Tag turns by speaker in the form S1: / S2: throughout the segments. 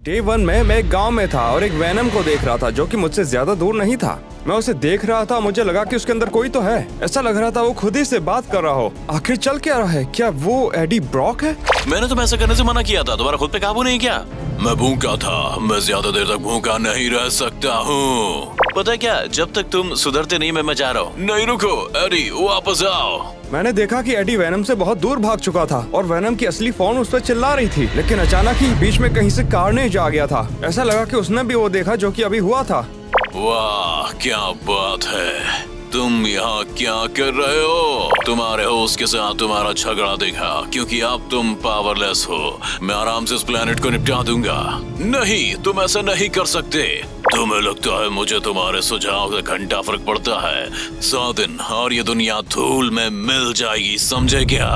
S1: Day 1 में मैं एक गांव में था और एक वैनम को देख रहा था जो कि मुझसे ज्यादा दूर नहीं था। मैं उसे देख रहा था, मुझे लगा कि उसके अंदर कोई तो है। ऐसा लग रहा था वो खुद ही से बात कर रहा हो। आखिर चल क्या रहा है? क्या वो एडी ब्रॉक है?
S2: मैंने तुम्हें ऐसा करने से मना किया था, तुम्हारा खुद पे काबू नहीं किया। मैं भूखा था, मैं ज्यादा देर तक भूखा नहीं रह सकता हूँ। पता है क्या, जब तक तुम सुधरते नहीं मैं जा रहा हूँ। नहीं रुको एडी, वापस आओ।
S1: मैंने देखा कि एडी वैनम से बहुत दूर भाग चुका था और वैनम की असली फॉर्म उस पर चिल्ला रही थी, लेकिन अचानक ही बीच में कहीं से कार्नेज आ गया था। ऐसा लगा कि उसने भी वो देखा जो कि अभी हुआ था।
S2: वाह क्या बात है, तुम यहाँ क्या कर रहे हो? तुम्हारे होस्ट के साथ तुम्हारा झगड़ा देखा, क्योंकि अब तुम पावरलेस हो। मैं आराम से इस प्लेनेट को निपटा दूंगा। नहीं, तुम ऐसा नहीं कर सकते। तुम्हें लगता है मुझे तुम्हारे सुझाव से घंटा फर्क पड़ता है? 100 दिन और ये दुनिया धूल में मिल जाएगी, समझे क्या?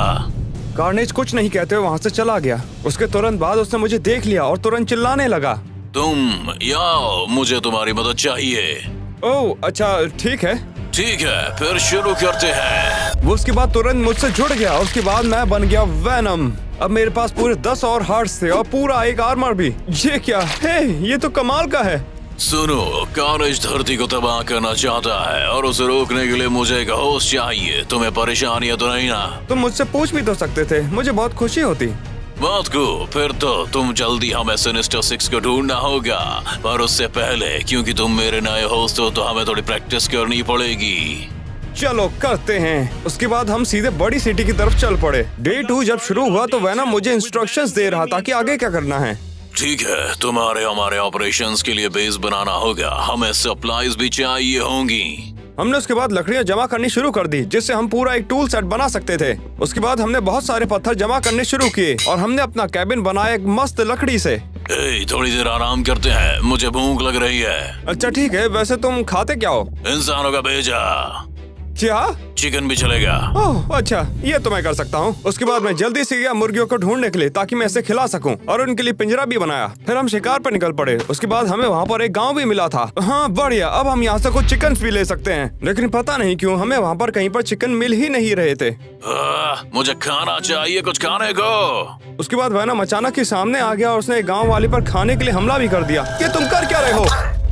S1: कार्नेज कुछ नहीं कहते हुए वहाँ से चला गया। उसके तुरंत बाद उसने मुझे देख लिया और तुरंत चिल्लाने लगा,
S2: तुम याओ, मुझे तुम्हारी मदद चाहिए।
S1: ओह अच्छा ठीक है।
S2: ठीक है, फिर शुरू करते हैं।
S1: वो उसके बाद तुरंत मुझसे जुड़ गया। उसके बाद मैं बन गया वैनम। अब मेरे पास पूरे 10 और हार्ट्स थे और पूरा एक आर्मर भी। ये क्या है? ये तो कमाल का है।
S2: सुनो, कार्नेज धरती को तबाह करना चाहता है और उसे रोकने के लिए मुझे एक होस्ट चाहिए। तुम्हें परेशानियां तो नहीं ना?
S1: तुम मुझसे पूछ भी तो सकते थे, मुझे बहुत खुशी होती।
S2: बात को फिर तो तुम जल्दी हमें सिनिस्टर 6 को ढूंढना होगा, पर उससे पहले क्योंकि तुम मेरे नए होस्ट हो तो हमें थोड़ी प्रैक्टिस करनी पड़ेगी।
S1: चलो करते हैं। उसके बाद हम सीधे बड़ी सिटी की तरफ चल पड़े। डे 2 जब शुरू हुआ तो वैनम मुझे इंस्ट्रक्शंस दे रहा था कि आगे क्या करना है।
S2: ठीक है, तुम्हारे हमारे ऑपरेशंस के लिए बेस बनाना होगा। हमें सप्लाईज भी चाहिए होंगी।
S1: हमने उसके बाद लकड़ियां जमा करनी शुरू कर दी, जिससे हम पूरा एक टूल सेट बना सकते थे। उसके बाद हमने बहुत सारे पत्थर जमा करने शुरू किए और हमने अपना कैबिन बनाया एक मस्त लकड़ी से।
S2: थोड़ी देर आराम करते हैं, मुझे भूख लग रही है।
S1: अच्छा ठीक है, वैसे तुम खाते क्या हो?
S2: इंसानों का भेजा।
S1: क्या?
S2: चिकन भी चलेगा।
S1: ओह अच्छा, ये तो मैं कर सकता हूँ। उसके बाद मैं जल्दी से गया मुर्गियों को ढूंढने के लिए ताकि मैं इसे खिला सकूं और उनके लिए पिंजरा भी बनाया। फिर हम शिकार पर निकल पड़े। उसके बाद हमें वहाँ पर एक गांव भी मिला था। हाँ बढ़िया, अब हम यहाँ से कुछ चिकन भी ले सकते हैं, लेकिन पता नहीं क्यों हमें वहाँ पर कहीं पर चिकन मिल ही नहीं रहे थे।
S2: मुझे खाना चाहिए, कुछ खाने को।
S1: उसके बाद वैनम अचानक ही सामने आ गया और उसने गाँव वाले पर खाने के लिए हमला भी कर दिया। ये तुम कर क्या रहे हो?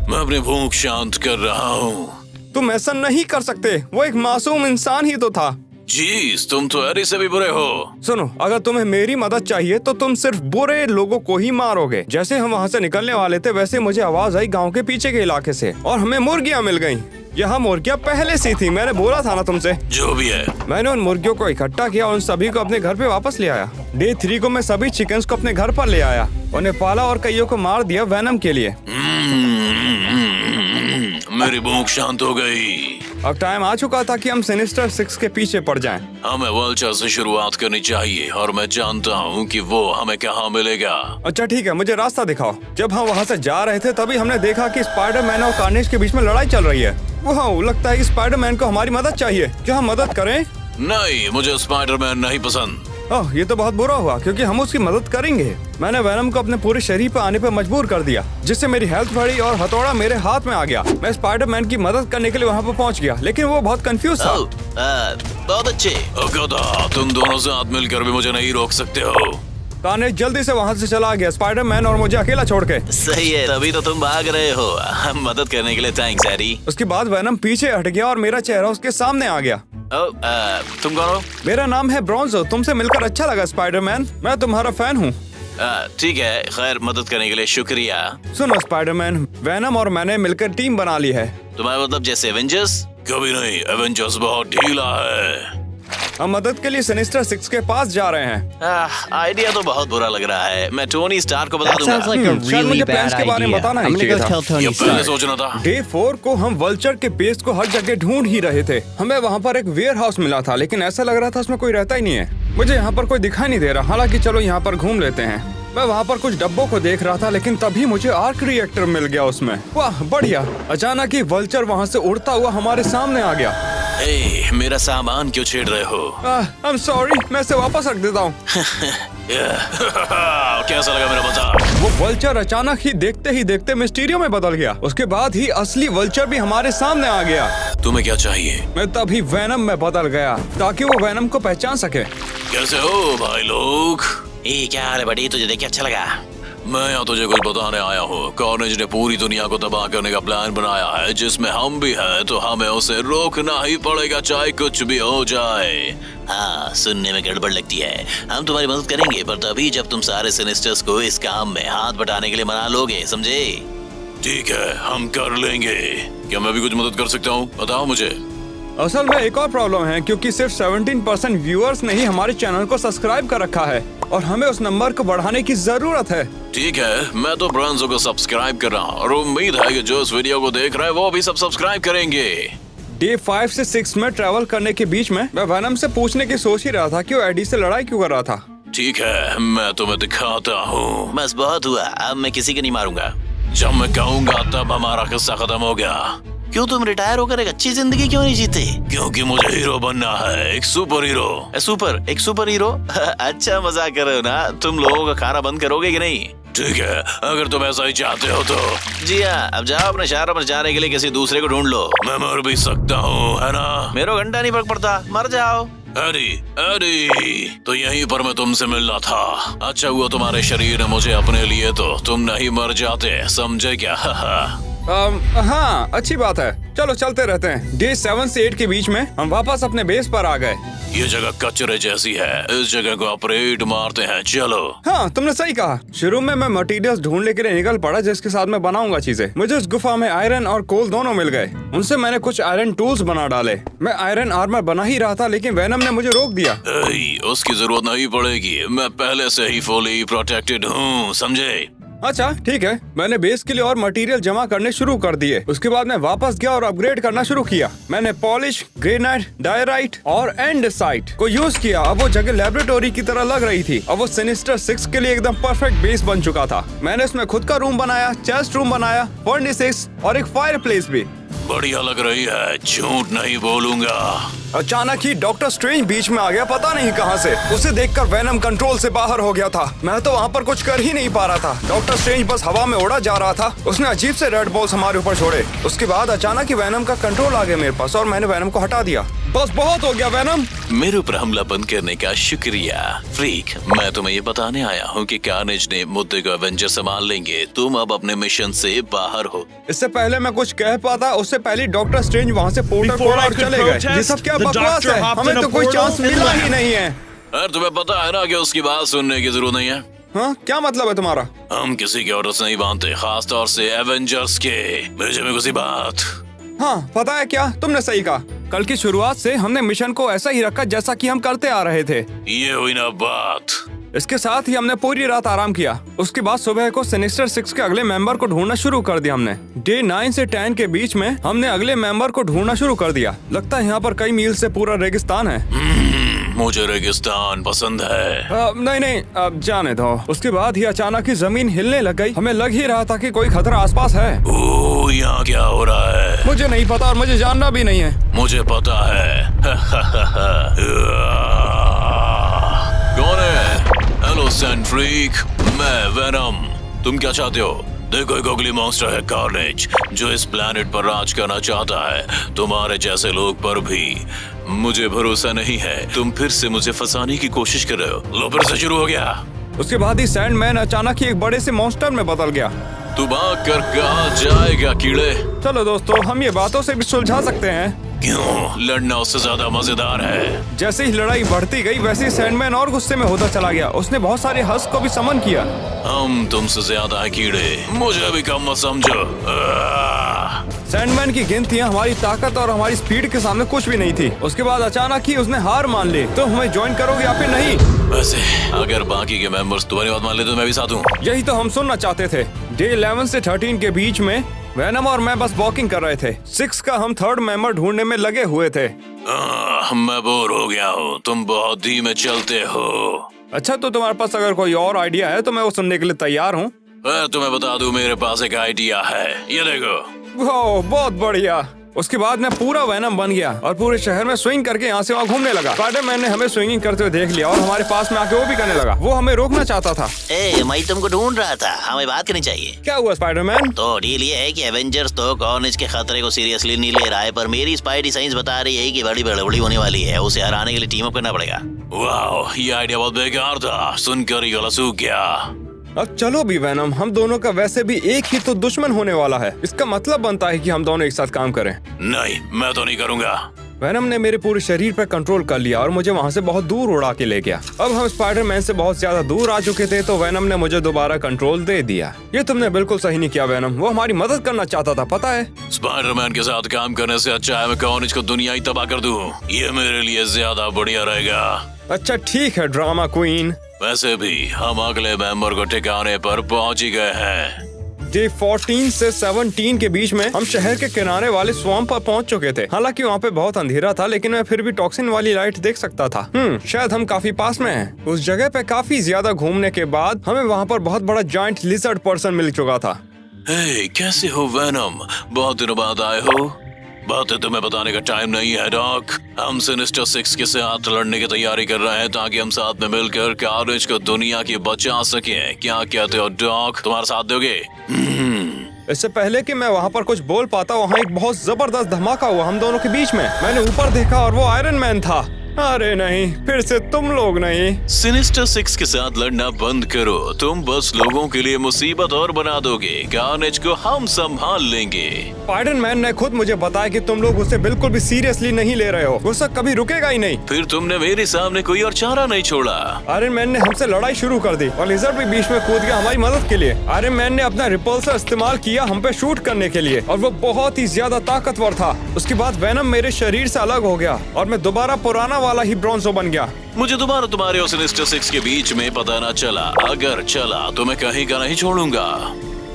S2: मैं अपनी भूख शांत कर रहा हूँ।
S1: तुम ऐसा नहीं कर सकते, वो एक मासूम इंसान ही तो था।
S2: जीस, तुम तो एरी से भी बुरे हो।
S1: सुनो, अगर तुम्हें मेरी मदद चाहिए तो तुम सिर्फ बुरे लोगों को ही मारोगे। जैसे हम वहाँ से निकलने वाले थे वैसे मुझे आवाज आई गांव के पीछे के इलाके से और हमें मुर्गियाँ मिल गयी। यहाँ मुर्गियाँ पहले से थी, मैंने बोला था ना तुमसे।
S2: जो भी है,
S1: मैंने उन मुर्गियों को इकट्ठा किया और उन सभी को अपने घर पे वापस ले आया। डे 3 को मैं सभी चिकन्स को अपने घर पर ले आया, उन्हें पाला और कईयों को मार दिया वैनम के लिए।
S2: मेरी भूख शांत हो गई।
S1: अब टाइम आ चुका था कि हम सिनिस्टर 6 के पीछे पड़ जाएं।
S2: हमें वल्चर से शुरुआत करनी चाहिए और मैं जानता हूँ कि वो हमें कहाँ मिलेगा।
S1: अच्छा ठीक है, मुझे रास्ता दिखाओ। जब हम वहाँ से जा रहे थे तभी हमने देखा कि स्पाइडरमैन और कार्नेज के बीच में लड़ाई चल रही है। वाह, लगता है कि स्पाइडरमैन को हमारी मदद चाहिए। क्या हम मदद करें?
S2: नहीं, मुझे स्पाइडरमैन नहीं पसंद।
S1: ओह, ये तो बहुत बुरा हुआ क्योंकि हम उसकी मदद करेंगे। मैंने वैनम को अपने पूरे शरीर पर आने पर मजबूर कर दिया, जिससे मेरी हेल्थ बढ़ी और हथौड़ा मेरे हाथ में आ गया। मैं स्पाइडरमैन की मदद करने के लिए वहाँ पर पहुँच गया, लेकिन वो बहुत कंफ्यूज था।
S2: बहुत अच्छे। तुम दोनों साथ मिलकर भी मुझे नहीं रोक सकते हो।
S1: कार्नेज जल्दी से वहाँ से चला गया, स्पाइडरमैन और मुझे अकेला छोड़ के।
S2: सही है, तभी तो तुम भाग रहे हो। मदद करने के लिए थैंक्स एरी।
S1: उसके बाद वैनम पीछे हट गया और मेरा चेहरा उसके सामने आ गया।
S2: तुम कौन हो?
S1: मेरा नाम है ब्रॉन्जो। तुमसे मिलकर अच्छा लगा स्पाइडरमैन, मैं तुम्हारा फैन हूँ।
S2: ठीक है, खैर मदद करने के लिए शुक्रिया।
S1: सुनो स्पाइडरमैन, वैनम और मैंने मिलकर टीम बना ली है।
S2: तुम्हारा मतलब जैसे एवेंजर्स? कभी नहीं, एवेंजर्स बहुत ढीला है।
S1: हम मदद के लिए सिनिस्टर 6 के पास जा रहे हैं।
S2: आइडिया तो बहुत बुरा लग रहा है। मैं टोनी स्टार्क को बता दूंगा।
S1: शायद मुझे प्लान्स के बारे में बताना नहीं चाहिए था।
S2: ये पहले सोचना था।
S1: डे 4 को हम वल्चर के पेस्ट को हर जगह ढूंढ ही रहे थे। हमें वहाँ पर एक वेयर हाउस मिला था, लेकिन ऐसा लग रहा था उसमें कोई रहता ही नहीं है। मुझे यहाँ पर कोई दिखाई नहीं दे रहा। हालांकि चलो यहाँ पर घूम लेते हैं। मैं वहाँ पर कुछ डब्बों को देख रहा था, लेकिन तभी मुझे आर्क रिएक्टर मिल गया उसमें। वाह बढ़िया। अचानक ही वल्चर वहाँ से उड़ता हुआ हमारे सामने आ गया।
S2: मेरा सामान क्यों छेड़ रहे हो?
S1: I'm sorry, मैं इसे वापस रख देता हूँ।
S2: कैसा लगा मेरा मजाक?
S1: वो वल्चर अचानक ही देखते मिस्टीरियो में बदल गया। उसके बाद ही असली वल्चर भी हमारे सामने आ गया।
S2: तुम्हें क्या चाहिए?
S1: मैं तभी वैनम में बदल गया ताकि वो वैनम को पहचान सके।
S2: कैसे हो भाई लोग? क्या हाल है बड़ी? तुझे देख के अच्छा लगा। मैं यहाँ तुझे कुछ बताने आया हूँ। कार्नेज ने पूरी दुनिया को तबाह करने का प्लान बनाया है, जिसमें हम भी हैं, तो हमें उसे रोकना ही पड़ेगा, चाहे कुछ भी हो जाए।
S3: हाँ, सुनने में गड़बड़ लगती है। हम तुम्हारी मदद करेंगे, पर तभी जब तुम सारे सिनिस्टर्स को इस काम में हाथ बटाने के लिए मना लोगे, समझे?
S2: ठीक है, हम कर लेंगे। क्या मैं भी कुछ मदद कर सकता हूँ? बताओ मुझे।
S1: असल में एक और प्रॉब्लम है, क्योंकि सिर्फ 17% व्यूअर्स ने ही हमारे चैनल को सब्सक्राइब कर रखा है और हमें उस नंबर को बढ़ाने की जरूरत है।
S2: ठीक है, मैं तो ब्रांजो को सब्सक्राइब कर रहा हूँ और उम्मीद है कि जो इस वीडियो को देख रहे हैं वो भी सब सब्सक्राइब करेंगे।
S1: डे 5 से 6 में ट्रैवल करने के बीच में मैं वेनम से पूछने की सोच ही रहा था कि वो एडी से लड़ाई क्यों कर रहा था।
S2: ठीक है, मैं तुम्हें दिखाता हूँ।
S3: बस बहुत हुआ, अब मैं किसी को नहीं मारूंगा।
S2: जब मैं कहूँगा तब हमारा किस्सा खत्म हो गया।
S3: क्यों तुम रिटायर होकर एक अच्छी जिंदगी क्यों नहीं जीते?
S2: क्योंकि मुझे हीरो बनना है, एक सुपर हीरो।
S3: एक सुपर हीरो? अच्छा मजाक कर रहे हो ना? तुम लोगों का खाना बंद करोगे कि नहीं?
S2: ठीक है, अगर तुम ऐसा ही चाहते हो तो।
S3: जी हाँ, अब जाओ अपने शहर पर जाने के लिए किसी दूसरे को ढूंढ लो।
S2: मैं मर भी सकता हूँ, है ना?
S3: मेरे को घंटा नहीं फर्क पड़ता, मर जाओ।
S2: एडी, तो यहीं पर मैं तुमसे मिलना था। अच्छा हुआ तुम्हारे शरीर ने मुझे अपने लिए, तो तुम नहीं मर जाते, समझे क्या?
S1: हाँ, अच्छी बात है। चलो चलते रहते हैं। डे 7 से 8 के बीच में हम वापस अपने बेस पर आ गए।
S2: ये जगह कचरे जैसी है, इस जगह को ऑपरेट मारते हैं, चलो।
S1: हाँ, तुमने सही कहा। शुरू में मैं मटेरियल्स ढूंढने के लिए निकल पड़ा, जिसके साथ मैं बनाऊंगा चीजें। मुझे उस गुफा में आयरन और कोल दोनों मिल गए। उनसे मैंने कुछ आयरन टूल्स बना डाले। मैं आयरन आर्मर बना ही रहा था, लेकिन वेनम ने मुझे रोक दिया।
S2: उसकी जरूरत नहीं पड़ेगी, मैं पहले से ही फुली प्रोटेक्टेड हूँ, समझे?
S1: अच्छा ठीक है। मैंने बेस के लिए और मटेरियल जमा करने शुरू कर दिए। उसके बाद मैं वापस गया और अपग्रेड करना शुरू किया। मैंने पॉलिश, ग्रेनाइट, डायराइट और एंडेसाइट को यूज किया। अब वो जगह लेबोरेटरी की तरह लग रही थी। अब वो सिनिस्टर 6 के लिए एकदम परफेक्ट बेस बन चुका था। मैंने इसमें खुद का रूम बनाया, चेस्ट रूम बनाया, फर्नेसेस और एक फायर प्लेस भी।
S2: बढ़िया लग रही है, झूठ नहीं बोलूंगा।
S1: अचानक ही डॉक्टर स्ट्रेंज बीच में आ गया, पता नहीं कहां से। उसे देखकर वेनम कंट्रोल से बाहर हो गया था। मैं तो वहां पर कुछ कर ही नहीं पा रहा था। डॉक्टर स्ट्रेंज बस हवा में उड़ा जा रहा था। उसने अजीब से रेड बॉल्स हमारे ऊपर छोड़े। उसके बाद अचानक ही वेनम का कंट्रोल आ गया मेरे पास और मैंने वेनम को हटा दिया। बस बहुत हो गया वेनम।
S3: मेरे ऊपर हमला बंद करने का शुक्रिया फ्रीक। मैं तुम्हें ये बताने आया हूँ कि कार्नेज ने मुद्दे को एवेंजर संभाल लेंगे। तुम अब अपने मिशन से बाहर हो।
S1: इससे पहले मैं कुछ कह पाता, उससे पहले डॉक्टर स्ट्रेंज वहाँ से पोर्टल खोला और चले गए। ये सब क्या बकवास है? हमें तो कोई चांस मिला ही नहीं है।
S2: अरे तुम्हें पता है ना कि उसकी बात सुनने की जरूरत नहीं है।
S1: हाँ, क्या मतलब है तुम्हारा?
S2: हम किसी के ऑर्डर्स नहीं मानते, खास तौर से एवेंजर्स के। भेजे में किसी बात।
S1: हाँ, पता है क्या, तुमने सही कहा। कल की शुरुआत से हमने मिशन को ऐसा ही रखा जैसा कि हम करते आ रहे थे।
S2: ये हुई ना बात।
S1: इसके साथ ही हमने पूरी रात आराम किया। उसके बाद सुबह को सिनिस्टर 6 के अगले मेंबर को ढूंढना शुरू कर दिया हमने। डे 9 से 10 के बीच में हमने अगले मेंबर को ढूंढना शुरू कर दिया। लगता है यहाँ पर कई मील से पूरा रेगिस्तान है।
S2: मुझे रेगिस्तान पसंद है।
S1: नहीं, अब जाने दो। उसके बाद ही अचानक ही जमीन हिलने लग गई। हमें लग ही रहा था कि कोई खतरा आसपास है।
S2: ओह, यहाँ क्या हो रहा है?
S1: मुझे नहीं पता और मुझे जानना भी नहीं है।
S2: मुझे पता है। कौन है? हेलो सैंड फ्रीक, मैं वेनम। तुम क्या चाहते हो? देखो, एक अगली मॉन्स्टर है कार्नेज, जो इस प्लेनेट पर राज करना चाहता है, तुम्हारे जैसे लोग पर भी। मुझे भरोसा नहीं है, तुम फिर से मुझे फंसाने की कोशिश कर रहे हो। लो, फिर से शुरू हो गया।
S1: उसके बाद ही सैंडमैन अचानक ही एक बड़े से मॉन्स्टर में बदल गया।
S2: तू भाग कर कहाँ जाएगा कीड़े?
S1: चलो दोस्तों, हम ये बातों से भी सुलझा सकते हैं।
S2: क्यों? लड़ना उससे ज्यादा मजेदार है।
S1: जैसे ही लड़ाई बढ़ती गई, वैसे ही सैंडमैन और गुस्से में होता चला गया। उसने बहुत सारे हस्क को भी समन किया।
S2: हम तुमसे ज्यादा है कीड़े, मुझे भी कम मत समझो।
S1: सैंडमैन की गिनतियां हमारी ताकत और हमारी स्पीड के सामने कुछ भी नहीं थी। उसके बाद अचानक ही उसने हार मान ली। तो हमें ज्वाइन करोगे या फिर नहीं?
S2: वैसे अगर बाकी के मेंबर्स तुम्हारी बात मान ले तो मैं भी साथ हूँ।
S1: यही तो हम सुनना चाहते थे। डे 11 से 13 के बीच में वेनम और मैं बस वॉकिंग कर रहे थे। 6 का हम 3rd मेंबर ढूंढने में लगे हुए थे।
S2: मैं बोर हो गया हूँ, तुम बहुत धीमे चलते हो।
S1: अच्छा, तो तुम्हारे पास अगर कोई और आइडिया है तो मैं वो सुनने के लिए तैयार हूँ।
S2: तुम्हें बता दूं, मेरे पास एक आइडिया है, ये देखो।
S1: वाह, बहुत बढ़िया। उसके बाद मैं पूरा वेनम बन गया और पूरे शहर में स्विंग करके यहाँ से वहाँ घूमने लगा। स्पाइडरमैन ने हमें स्विंगिंग करते हुए देख लिया और हमारे पास में आके वो भी करने लगा। वो हमें रोकना चाहता था।
S3: मैं तुमको ढूंढ रहा था, हमें बात करनी चाहिए।
S1: क्या हुआ स्पाइडरमैन?
S3: तो डील ये है कि एवेंजर्स तो कार्नेज के खतरे को सीरियसली नहीं ले रहा है, पर मेरी स्पाइडी साइंस बता रही है कि बड़ी बड़ी होने वाली है। उसे हराने के लिए टीम अप करना पड़ेगा।
S2: वाह, ये आइडिया बहुत बेकार था, सुनकर ही गला सूख गया।
S1: अब चलो भी वैनम, हम दोनों का वैसे भी एक ही तो दुश्मन होने वाला है। इसका मतलब बनता है कि हम दोनों एक साथ काम करें।
S3: नहीं, मैं तो नहीं करूँगा।
S1: वैनम ने मेरे पूरे शरीर पर कंट्रोल कर लिया और मुझे वहाँ से बहुत दूर उड़ा के ले गया। अब हम स्पाइडरमैन से बहुत ज्यादा दूर आ चुके थे, तो वैनम ने मुझे दोबारा कंट्रोल दे दिया। ये तुमने बिल्कुल सही नहीं किया वैनम, वो हमारी मदद करना चाहता था, पता है।
S3: स्पाइडरमैन के साथ काम करने से अच्छा है मैं कार्नेज को दुनिया ही तबाह कर दूं। ये मेरे लिए ज्यादा बढ़िया रहेगा।
S1: अच्छा ठीक है ड्रामा क्वीन।
S3: वैसे भी हम अगले मेंबर को ठिकाने पर पहुंच ही गए हैं।
S1: डे 14 से 17 के बीच में हम शहर के किनारे वाले स्वैम्प पर पहुंच चुके थे। हालांकि वहाँ पे बहुत अंधेरा था, लेकिन मैं फिर भी टॉक्सिन वाली लाइट देख सकता था। शायद हम काफी पास में हैं। उस जगह पे काफी ज्यादा घूमने के बाद हमें वहाँ पर बहुत बड़ा जॉइंट लिजर्ड पर्सन मिल चुका था।
S3: हे, कैसे हो वेनम? बहुत दिनों बाद आए हो। बातें तुम्हें बताने का टाइम नहीं है डॉक। हम सिनिस्टर 6 के साथ लड़ने की तैयारी कर रहे हैं ताकि हम साथ में मिलकर कार्नेज को दुनिया की बचा सकें। क्या कहते हो डॉक, तुम्हारा साथ दोगे?
S1: इससे पहले कि मैं वहाँ पर कुछ बोल पाता, वहाँ एक बहुत जबरदस्त धमाका हुआ हम दोनों के बीच में। मैंने ऊपर देखा और वो आयरन मैन था। अरे नहीं, फिर से तुम लोग नहीं।
S3: सिनिस्टर 6 के साथ लड़ना बंद करो। तुम बस लोगों के लिए मुसीबत और बना दोगे। कार्नेज को हम संभाल लेंगे।
S1: स्पाइडरमैन ने खुद मुझे बताया कि तुम लोग उसे बिल्कुल भी सीरियसली नहीं ले रहे हो। गुस्सा कभी रुकेगा ही नहीं।
S3: फिर तुमने मेरे सामने कोई और चारा नहीं छोड़ा।
S1: आयरन मैन ने हमसे लड़ाई शुरू कर दी और लिजर्ड भी बीच में कूद गया हमारी मदद के लिए। आयरन मैन ने अपना रिपल्सर इस्तेमाल किया हम पे शूट करने के लिए और वो बहुत ही ज्यादा ताकतवर था। उसके बाद वेनम मेरे शरीर से अलग हो गया और मैं दोबारा पुराना वाला ही ब्रोंजो बन गया।
S3: मुझे दोबारा तुम्हारे और सिनिस्टर 6 के बीच में पता न चला। अगर चला तो मैं कहीं का नहीं छोड़ूंगा।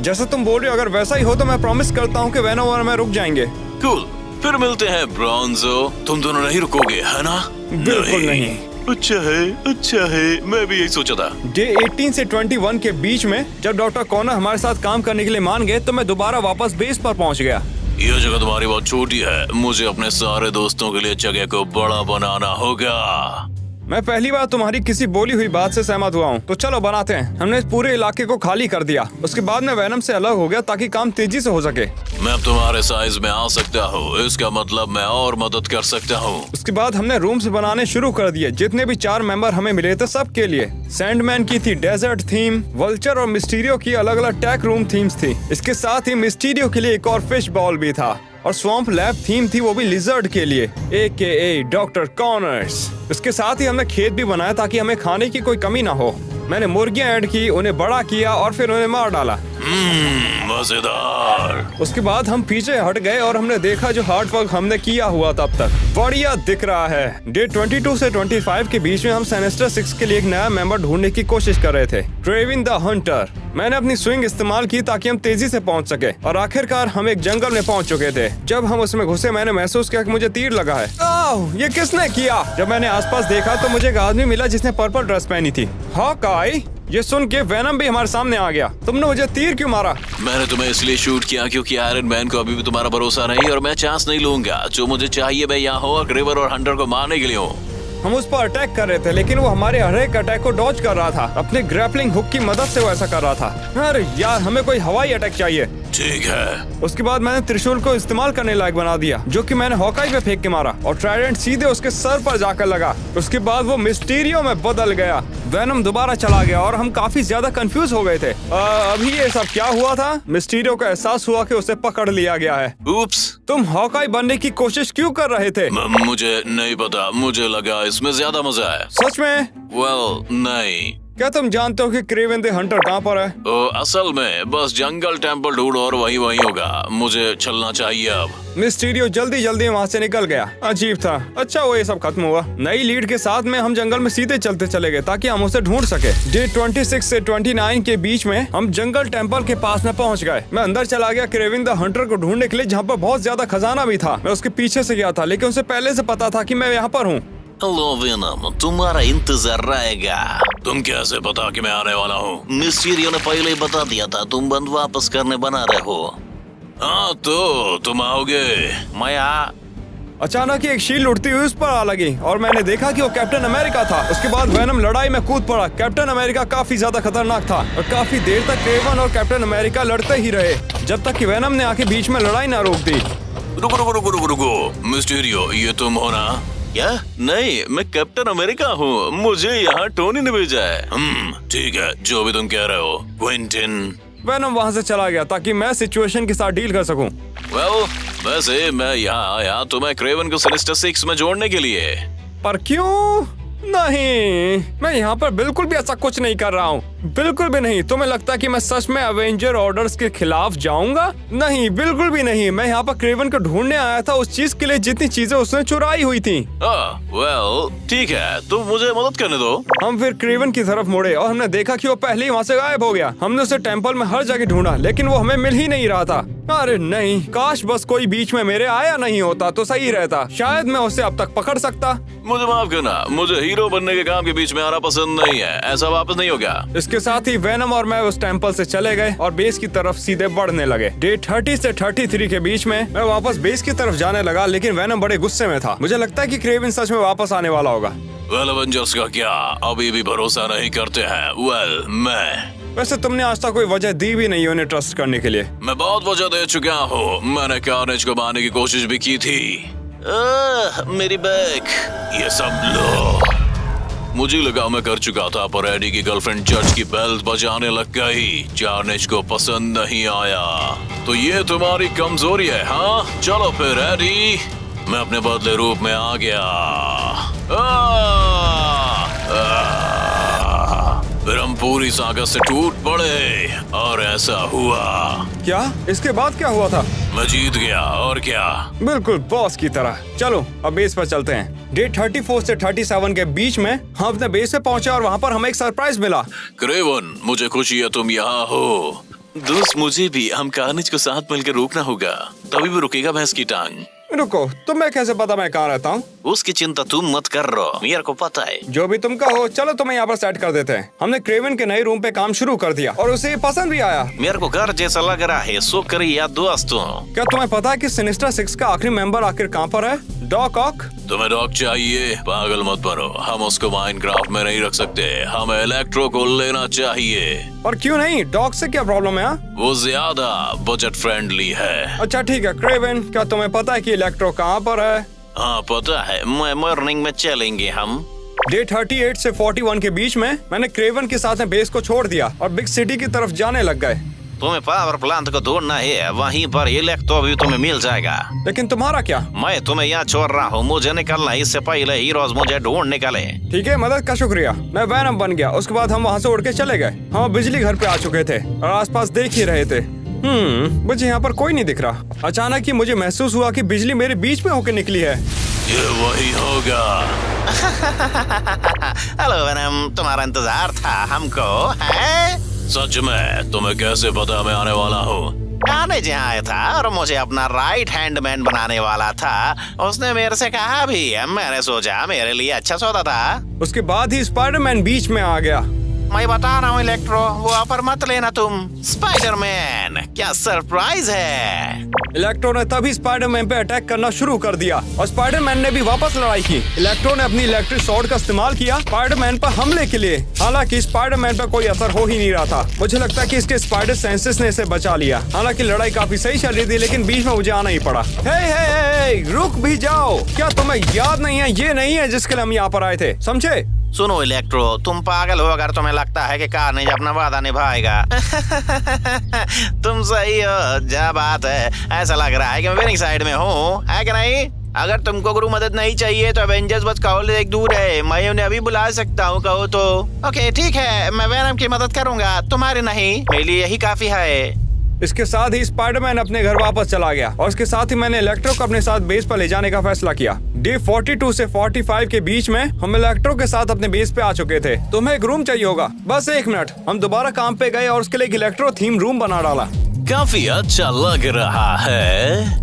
S1: जैसे तुम बोल रहे हो, अगर वैसा ही हो तो मैं प्रॉमिस करता हूँ कि वेनम और मैं रुक जाएंगे।
S3: कूल, फिर मिलते हैं ब्रोंजो। तुम दोनों नहीं रुकोगे, है ना?
S1: बिल्कुल नहीं।
S3: अच्छा है, मैं भी यही सोचा था।
S1: डे 18 से 21 के बीच में जब डॉक्टर कॉनर हमारे साथ काम करने के लिए मान गए, तो मैं दोबारा वापस बेस पर पहुँच गया।
S3: यह जगह तुम्हारी बहुत छोटी है। मुझे अपने सारे दोस्तों के लिए जगह को बड़ा बनाना होगा।
S1: मैं पहली बार तुम्हारी किसी बोली हुई बात से सहमत हुआ हूँ, तो चलो बनाते हैं। हमने इस पूरे इलाके को खाली कर दिया। उसके बाद मैं वेनम से अलग हो गया ताकि काम तेजी से हो सके।
S3: मैं अब तुम्हारे साइज में आ सकता हूँ, इसका मतलब मैं और मदद कर सकता हूँ।
S1: उसके बाद हमने रूम्स बनाने शुरू कर दिए। जितने भी 4 मेंबर हमें मिले थे सबके लिए। सैंडमैन की थी डेजर्ट थीम, वल्चर और मिस्टीरियो की अलग अलग टैक रूम थीम्स थी। इसके साथ ही मिस्टीरियो के लिए एक और फिश बॉल भी था और स्वैम्प लैब थीम थी, वो भी लिजर्ड के लिए, AKA डॉक्टर कॉर्नर्स। इसके साथ ही हमने खेत भी बनाया ताकि हमें खाने की कोई कमी ना हो। मैंने मुर्गियां ऐड की, उन्हें बड़ा किया और फिर उन्हें मार डाला।
S3: मजेदार।
S1: उसके बाद हम पीछे हट गए और हमने देखा जो हार्ड वर्क हमने किया हुआ तब तक बढ़िया दिख रहा है। डे 22 से 25 के बीच में हम सिनिस्टर 6 के लिए एक नया मेंबर ढूंढने की कोशिश कर रहे थे, क्रेविन द हंटर। मैंने अपनी स्विंग इस्तेमाल की ताकि हम तेजी से पहुंच सके और आखिरकार हम एक जंगल में पहुंच चुके थे। जब हम उसमें घुसे, मैंने महसूस किया कि मुझे तीर लगा है। ये किसने किया? जब मैंने आसपास देखा तो मुझे एक आदमी मिला जिसने पर्पल ड्रेस पहनी थी। हॉकाई। ये सुन के वेनम भी हमारे सामने आ गया। तुमने मुझे तीर क्यों मारा?
S3: मैंने तुम्हें इसलिए शूट किया क्योंकि आयरन मैन को अभी भी तुम्हारा भरोसा नहीं और मैं चांस नहीं लूंगा। जो मुझे चाहिए मैं यहाँ हूँ और रिवर और हंटर को मारने के लिए हूँ।
S1: हम उस पर अटैक कर रहे थे, लेकिन वो हमारे हर एक अटैक को डॉज कर रहा था। अपने ग्रैपलिंग हुक की मदद से वो ऐसा कर रहा था। अरे यार, हमें कोई हवाई अटैक चाहिए।
S3: ठीक है।
S1: उसके बाद मैंने त्रिशूल को इस्तेमाल करने लायक बना दिया, जो कि मैंने हॉकाई पे फेंक के मारा और ट्राइडेंट सीधे उसके सर पर जाकर लगा। उसके बाद वो मिस्टीरियो में बदल गया। वेनम दोबारा चला गया और हम काफी ज्यादा कंफ्यूज हो गए थे। अभी ये सब क्या हुआ था? मिस्टीरियो को एहसास हुआ कि उसे पकड़ लिया गया है।
S3: उप्स।
S1: तुम हॉकाई बनने की कोशिश क्यों कर रहे थे?
S3: मुझे नहीं पता, मुझे लगा इसमें ज्यादा मजा है।
S1: सच में?
S3: नहीं।
S1: क्या तुम जानते हो कि क्रेवन द हंटर कहाँ पर है?
S3: असल में बस जंगल टेम्पल ढूंढो और वही होगा। मुझे चलना चाहिए अब।
S1: मिस्टीरियो जल्दी जल्दी वहाँ से निकल गया। अजीब था। अच्छा वो ये सब खत्म हुआ। नई लीड के साथ में हम जंगल में सीधे चलते चले गए ताकि हम उसे ढूंढ सके। डे 26 से 29 के बीच में हम जंगल टेम्पल के पास में पहुँच गए। मैं अंदर चला गया क्रेवन द हंटर को ढूंढने के लिए, जहाँ पर बहुत ज्यादा खजाना भी था। मैं उसके पीछे से गया था, लेकिन उसे पहले से पता था कि मैं यहाँ पर हूँ।
S3: हेलो वेनम, तुम्हारा इंतजार रहेगा। तुम कैसे पता कि मैं आने वाला हूँ? मिस्टीरियो ने पहले ही बता दिया था। तुम बंद वापस करने बना रहे हो। हाँ तो तुम आओगे। मैं
S1: अचानक ही एक शील्ड उड़ती हुई उस पर आ लगी और मैंने देखा कि वो कैप्टन अमेरिका था। उसके बाद वेनम लड़ाई में कूद पड़ा। कैप्टन अमेरिका काफी ज्यादा खतरनाक था और काफी देर तक क्रेवन और कैप्टन अमेरिका लड़ते ही रहे, जब तक कि वेनम ने आके बीच में लड़ाई ना रोक दी।
S3: रुको। मिस्टीरियो, ये तुम हो ना? क्या? नहीं, मैं कैप्टन अमेरिका हूँ, मुझे यहाँ टोनी ने भेजा है। ठीक है, जो भी तुम कह रहे हो क्विंटन।
S1: वेनम वहाँ से चला गया ताकि मैं सिचुएशन के साथ डील कर सकूं।
S3: वेल, वैसे मैं यहाँ आया तुम्हें क्रेवन को सिनिस्टर 6 में जोड़ने के लिए।
S1: पर क्यों? नहीं, मैं यहाँ पर बिल्कुल भी ऐसा कुछ नहीं कर रहा हूँ, बिल्कुल भी नहीं। तुम्हें लगता है कि मैं सच में एवेंजर ऑर्डर्स के खिलाफ जाऊंगा? नहीं, बिल्कुल भी नहीं। मैं यहाँ पर क्रेवन को ढूंढने आया था उस चीज के लिए जितनी चीजें उसने चुराई हुई थी।
S3: वेल, ठीक है, तुम मुझे मदद करने दो।
S1: हम फिर क्रेवन की तरफ मुड़े और हमने देखा कि वो पहले ही वहाँ से गायब हो गया। हमने उसे टेम्पल में हर जगह ढूंढा लेकिन वो हमें मिल ही नहीं रहा था। अरे नहीं, काश बस कोई बीच में मेरे आया नहीं होता तो सही रहता, शायद मैं उसे अब तक पकड़ सकता।
S3: मुझे माफ करना, मुझे हीरो बनने के काम के बीच में आना पसंद नहीं है। ऐसा वापस नहीं होगा।
S1: इसके साथ ही वेनम और मैं उस टेम्पल से चले गए और बेस की तरफ सीधे बढ़ने लगे। डे 30 से 33 के बीच में मैं वापस बेस की तरफ जाने लगा लेकिन वेनम बड़े गुस्से में था। मुझे लगता है कि क्रेवन सच में वापस आने वाला होगा।
S3: वेल, एवेंजर्स का क्या अभी भी भरोसा नहीं करते हैं? वेल,
S1: वैसे तुमने आज तक कोई वजह दी भी नहीं उन्हें ट्रस्ट करने के लिए।
S3: मैं बहुत वजह दे चुका हूँ। मैंने कार्नेज को मारने की कोशिश भी की थी। मेरी बैक, ये सब लो। मुझे लगा मैं कर चुका था, पर एडी की गर्लफ्रेंड जज की बेल्ट बजाने लग गई। कार्नेज को पसंद नहीं आया। तो ये तुम्हारी कमजोरी है, हाँ? चलो फिर एडी, मैं अपने बदले रूप में आ गया। फिर हम पूरी सागर से टूट पड़े और ऐसा हुआ।
S1: क्या? इसके बाद क्या हुआ था?
S3: मैं जीत गया, और क्या?
S1: बिल्कुल बॉस की तरह। चलो अब बेस पर चलते हैं। डे 34 से 37 के बीच में हम अपने बेस पे पहुंचे और वहाँ पर हमें एक सरप्राइज मिला।
S3: क्रेवन, मुझे खुशी है तुम यहाँ हो। दोस्त, मुझे भी। हम कार्नेज को साथ मिलकर रोकना होगा, तभी भी रुकेगा भैंस की टांग।
S1: रुको, तुम्हें कैसे पता मैं कहाँ रहता हूँ?
S3: उसकी चिंता तुम मत कर रो, मेरे को पता है।
S1: जो भी तुम कहो, चलो तुम्हें यहाँ पर सेट कर देते हैं। हमने क्रेवन के नए रूम पे काम शुरू कर दिया और उसे पसंद भी आया।
S3: मेरे को घर जैसा लग रहा है, सो करिए दोस्तों।
S1: क्या तुम्हें पता है कि सिनिस्टर 6 का आखिरी मेंबर आखिर कहाँ पर है? डॉक ऑक।
S3: तुम्हें डॉक चाहिए? पागल मत बनो, हम उसको माइनक्राफ्ट में नहीं रख सकते। हमें इलेक्ट्रो को लेना चाहिए।
S1: और क्यों नहीं? डॉक से क्या प्रॉब्लम है?
S3: वो ज्यादा बजट फ्रेंडली है।
S1: अच्छा ठीक है क्रेवन, क्या तुम्हें पता है कि इलेक्ट्रो कहाँ पर है?
S3: हाँ पता है, मॉर्निंग में चलेंगे हम।
S1: डे 38 से 41 के बीच में मैंने क्रेवन के साथ में बेस को छोड़ दिया और बिग सिटी की तरफ जाने लग गए।
S3: तुम्हें पावर प्लांट को ढूंढना है, वहीं पर इलेक्ट्रो भी तुम्हें मिल जाएगा।
S1: लेकिन तुम्हारा क्या?
S3: मैं तुम्हें यहाँ छोड़ रहा हूँ, मुझे निकलना है, इससे पहले हीरोज मुझे ढूंढ निकले।
S1: ठीक है, मदद का शुक्रिया। मैं वैनम बन गया। उसके बाद हम वहाँ से उड़ के चले गए। हम बिजली घर पे आ चुके थे और आसपास देख ही रहे थे। मुझे यहाँ पर कोई नहीं दिख रहा। अचानक ही मुझे महसूस हुआ कि बिजली मेरे बीच में होकर निकली है।
S3: ये वही होगा। हेलो वैनम, तुम्हारा इंतजार था हमको, है? सच में? तुम्हें कैसे पता मैं आने वाला हूँ? कार्नेज यहाँ आया था और मुझे अपना राइट हैंड मैन बनाने वाला था। उसने मेरे से कहा भी, मैंने सोचा मेरे लिए अच्छा सौदा था।
S1: उसके बाद ही स्पाइडरमैन बीच में आ गया।
S3: मैं बता रहा हूँ इलेक्ट्रो, वो ऑफर मत लेना तुम। स्पाइडरमैन, क्या सरप्राइज है।
S1: इलेक्ट्रो ने तभी स्पाइडरमैन पे अटैक करना शुरू कर दिया और स्पाइडरमैन ने भी वापस लड़ाई की। इलेक्ट्रो ने अपनी इलेक्ट्रिक स्वॉर्ड का इस्तेमाल किया स्पाइडरमैन पर हमले के लिए। हालांकि स्पाइडरमैन पर कोई असर हो ही नहीं रहा था। मुझे लगता है कि इसके स्पाइडर सेंसेस ने इसे बचा लिया। हालांकि लड़ाई काफी सही चल रही थी लेकिन बीच में मुझे आना ही पड़ा। हे, रुक भी जाओ। क्या तुम्हें याद नहीं है, ये नहीं है जिसके लिए हम यहाँ पर आए थे, समझे?
S3: सुनो इलेक्ट्रो, तुम पागल हो अगर तुम्हें लगता है कि कार्नेज अपना वादा निभाएगा। तुम सही हो, क्या बात है। ऐसा लग रहा है कि मैं विनिंग साइड में हूँ, है कि नहीं? अगर तुमको गुरु मदद नहीं चाहिए तो एवेंजर्स बस कॉल एक दूर है, मैं उन्हें अभी बुला सकता हूँ कहो तो। ओके ठीक है, मैं वैनम की मदद करूंगा, तुम्हारी नहीं। मेरे लिए यही काफी है।
S1: इसके साथ ही स्पाइडरमैन अपने घर वापस चला गया और इसके साथ ही मैंने इलेक्ट्रो को अपने साथ बेस पर ले जाने का फैसला किया। डे 42 से 45 के बीच में हम इलेक्ट्रो के साथ अपने बेस पे आ चुके थे। तुम्हें एक रूम चाहिए होगा, बस 1 मिनट। हम दोबारा काम पे गए और उसके लिए एक इलेक्ट्रो थीम रूम बना डाला।
S3: काफी अच्छा लग रहा है।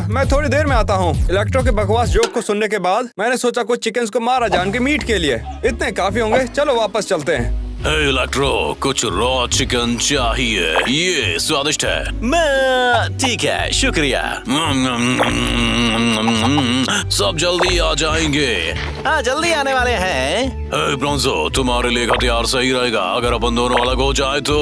S1: मैं थोड़ी देर में आता हूँ। इलेक्ट्रो के बकवास जोक को सुनने के बाद मैंने सोचा कुछ चिकन्स को मारा जान के मीट के लिए। इतने काफी होंगे, चलो वापस चलते हैं।
S2: इलेक्ट्रो, कुछ रॉ चिकन चाहिए, ये स्वादिष्ट है।
S3: मैं ठीक है, शुक्रिया।
S2: सब जल्दी आ जाएंगे।
S3: हाँ, जल्दी आने वाले हैं।
S2: ब्रोंजो, तुम्हारे लिए हथियार सही रहेगा अगर अपन दोनों अलग हो जाए तो।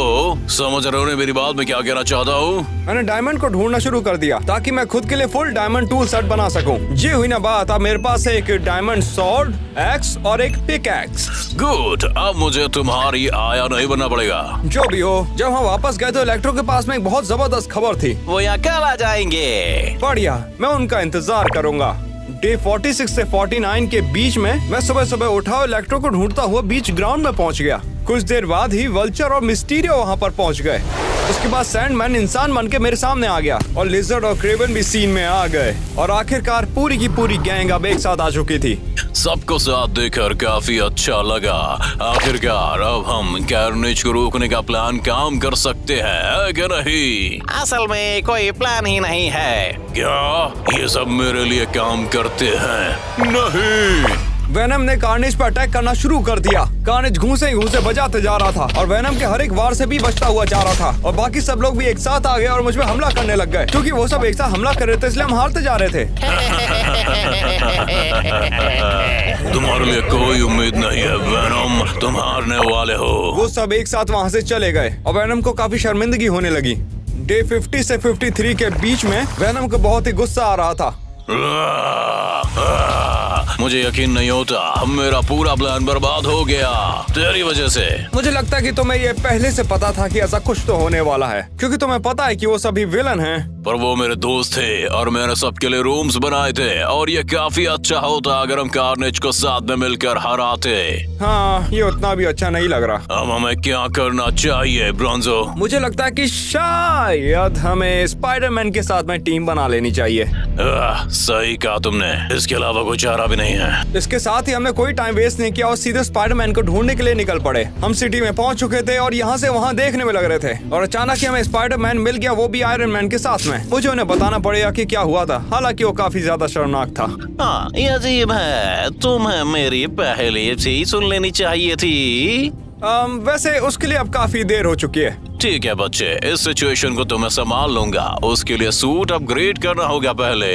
S2: समझ रहे हो ना मेरी बात, मैं क्या कहना चाहता हूँ?
S1: मैंने डायमंड को ढूंढना शुरू कर दिया ताकि मैं खुद के लिए फुल डायमंड टूल सेट बना सकूं। ये हुई ना बात, अब मेरे पास है एक डायमंड सॉर्ड, एक्स और एक पिक एक्स।
S2: गुड, अब मुझे तुम्हारी आया नहीं बनना पड़ेगा।
S1: जो भी हो, जब हम वापस गए तो इलेक्ट्रो के पास में एक बहुत जबरदस्त खबर थी।
S3: वो यहाँ कब आ जाएंगे?
S1: बढ़िया, मैं उनका इंतजार करूंगा। डे 46 से 49 के बीच में मैं सुबह सुबह उठा और इलेक्ट्रो को ढूंढता हुआ बीच ग्राउंड में पहुंच गया। कुछ देर बाद ही वल्चर और मिस्टीरियो वहां पर पहुंच गए। उसके बाद सैंडमैन इंसान बन के मेरे सामने आ गया और लिजर्ड और क्रेवन भी सीन में आ गए और आखिरकार पूरी की पूरी गैंग अब एक साथ आ चुकी थी।
S2: सबको साथ देखकर काफी अच्छा लगा। आखिरकार अब हम कैरनेज को रोकने का प्लान काम कर सकते हैं, है क्या नहीं?
S3: असल में कोई प्लान ही नहीं है।
S2: क्या ये सब मेरे लिए काम करते हैं? नहीं।
S1: वेनम ने कार्नेज पर अटैक करना शुरू कर दिया। कार्नेज घूंसे घूंसे बजाते जा रहा था और वेनम के हर एक वार से भी बचता हुआ जा रहा था और बाकी सब लोग भी एक साथ आ गए और मुझ पे हमला करने लग गए। क्योंकि वो सब एक साथ हमला कर रहे थे इसलिए हम हारते जा रहे थे।
S2: तुम्हारे लिए कोई उम्मीद नहीं है वेनम, तुम हारने वाले हो।
S1: वो सब एक साथ वहाँ से चले गए और वेनम को काफी शर्मिंदगी होने लगी। डे 50 से 53 के बीच में वेनम को बहुत ही गुस्सा आ रहा था।
S2: मुझे यकीन नहीं होता, मेरा पूरा प्लान बर्बाद हो गया तेरी वजह से।
S1: मुझे लगता है कि तुम्हें ये पहले से पता था कि ऐसा कुछ तो होने वाला है, क्योंकि तुम्हें पता है कि वो सभी विलन हैं।
S2: पर वो मेरे दोस्त थे और मैंने सबके लिए रूम्स बनाए थे और ये काफी अच्छा होता अगर हम कार्नेज को साथ में मिलकर हराते।
S1: हाँ, ये उतना भी अच्छा नहीं लग रहा।
S2: अब हमें क्या करना चाहिए ब्रोंजो?
S1: मुझे लगता है कि शायद हमें स्पाइडरमैन के साथ में टीम बना लेनी चाहिए।
S2: सही कहा तुमने, इसके अलावा कोई चारा भी नहीं है।
S1: इसके साथ ही हमने कोई टाइम वेस्ट नहीं किया और सीधे स्पाइडरमैन को ढूंढने के लिए निकल पड़े। हम सिटी में पहुंच चुके थे और यहाँ से वहाँ देखने में लग रहे थे और अचानक ही हमें स्पाइडरमैन मिल गया, वो भी आयरन मैन के साथ में। मुझे उन्हें बताना पड़ेगा कि क्या हुआ था, हालांकि वो काफी ज्यादा शर्मनाक था।
S3: हाँ, ये अजीब है। तुम्हें मेरी पहले से ही सुन लेनी चाहिए थी।
S1: वैसे उसके लिए अब काफी देर हो चुकी है।
S2: ठीक है बच्चे, इस सिचुएशन को तो मैं संभाल लूंगा। उसके लिए सूट अपग्रेड करना होगा पहले,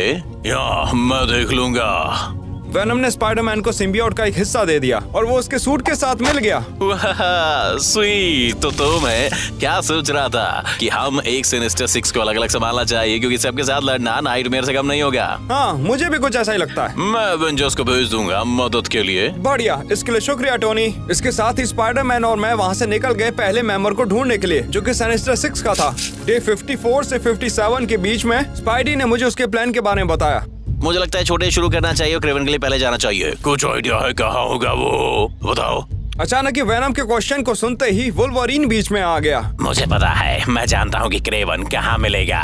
S2: या मैं देख लूंगा।
S1: वेनम ने स्पाइडरमैन को सिम्बियोट का एक हिस्सा दे दिया और वो उसके सूट के साथ मिल गया।
S3: वाह, स्वीट। तो मैं क्या सोच रहा था कि हम एक सिनिस्टर 6 को अलग अलग संभालना चाहिए, क्योंकि सबके साथ लड़ना नाइटमेयर से कम नहीं होगा।
S1: हाँ, मुझे भी कुछ ऐसा ही लगता है।
S2: मैं एवेंजर्स को भेज दूंगा मदद के लिए।
S1: बढ़िया, इसके लिए शुक्रिया टोनी। इसके साथ ही स्पाइडरमैन और मैं वहाँ से निकल गए पहले मेंबर को ढूंढने के लिए, जो कि सिनिस्टर 6 का था। डे 54 से 57 के बीच में स्पाइडी ने मुझे उसके प्लान के बारे में बताया।
S3: मुझे लगता है छोटे शुरू करना चाहिए और क्रेवन के लिए पहले जाना चाहिए।
S2: कुछ आइडिया है कहाँ होगा वो? बताओ।
S1: अचानक ही वेनम के क्वेश्चन को सुनते ही वुल्वरीन बीच में आ गया।
S3: मुझे पता है, मैं जानता हूँ कि क्रेवन कहाँ मिलेगा।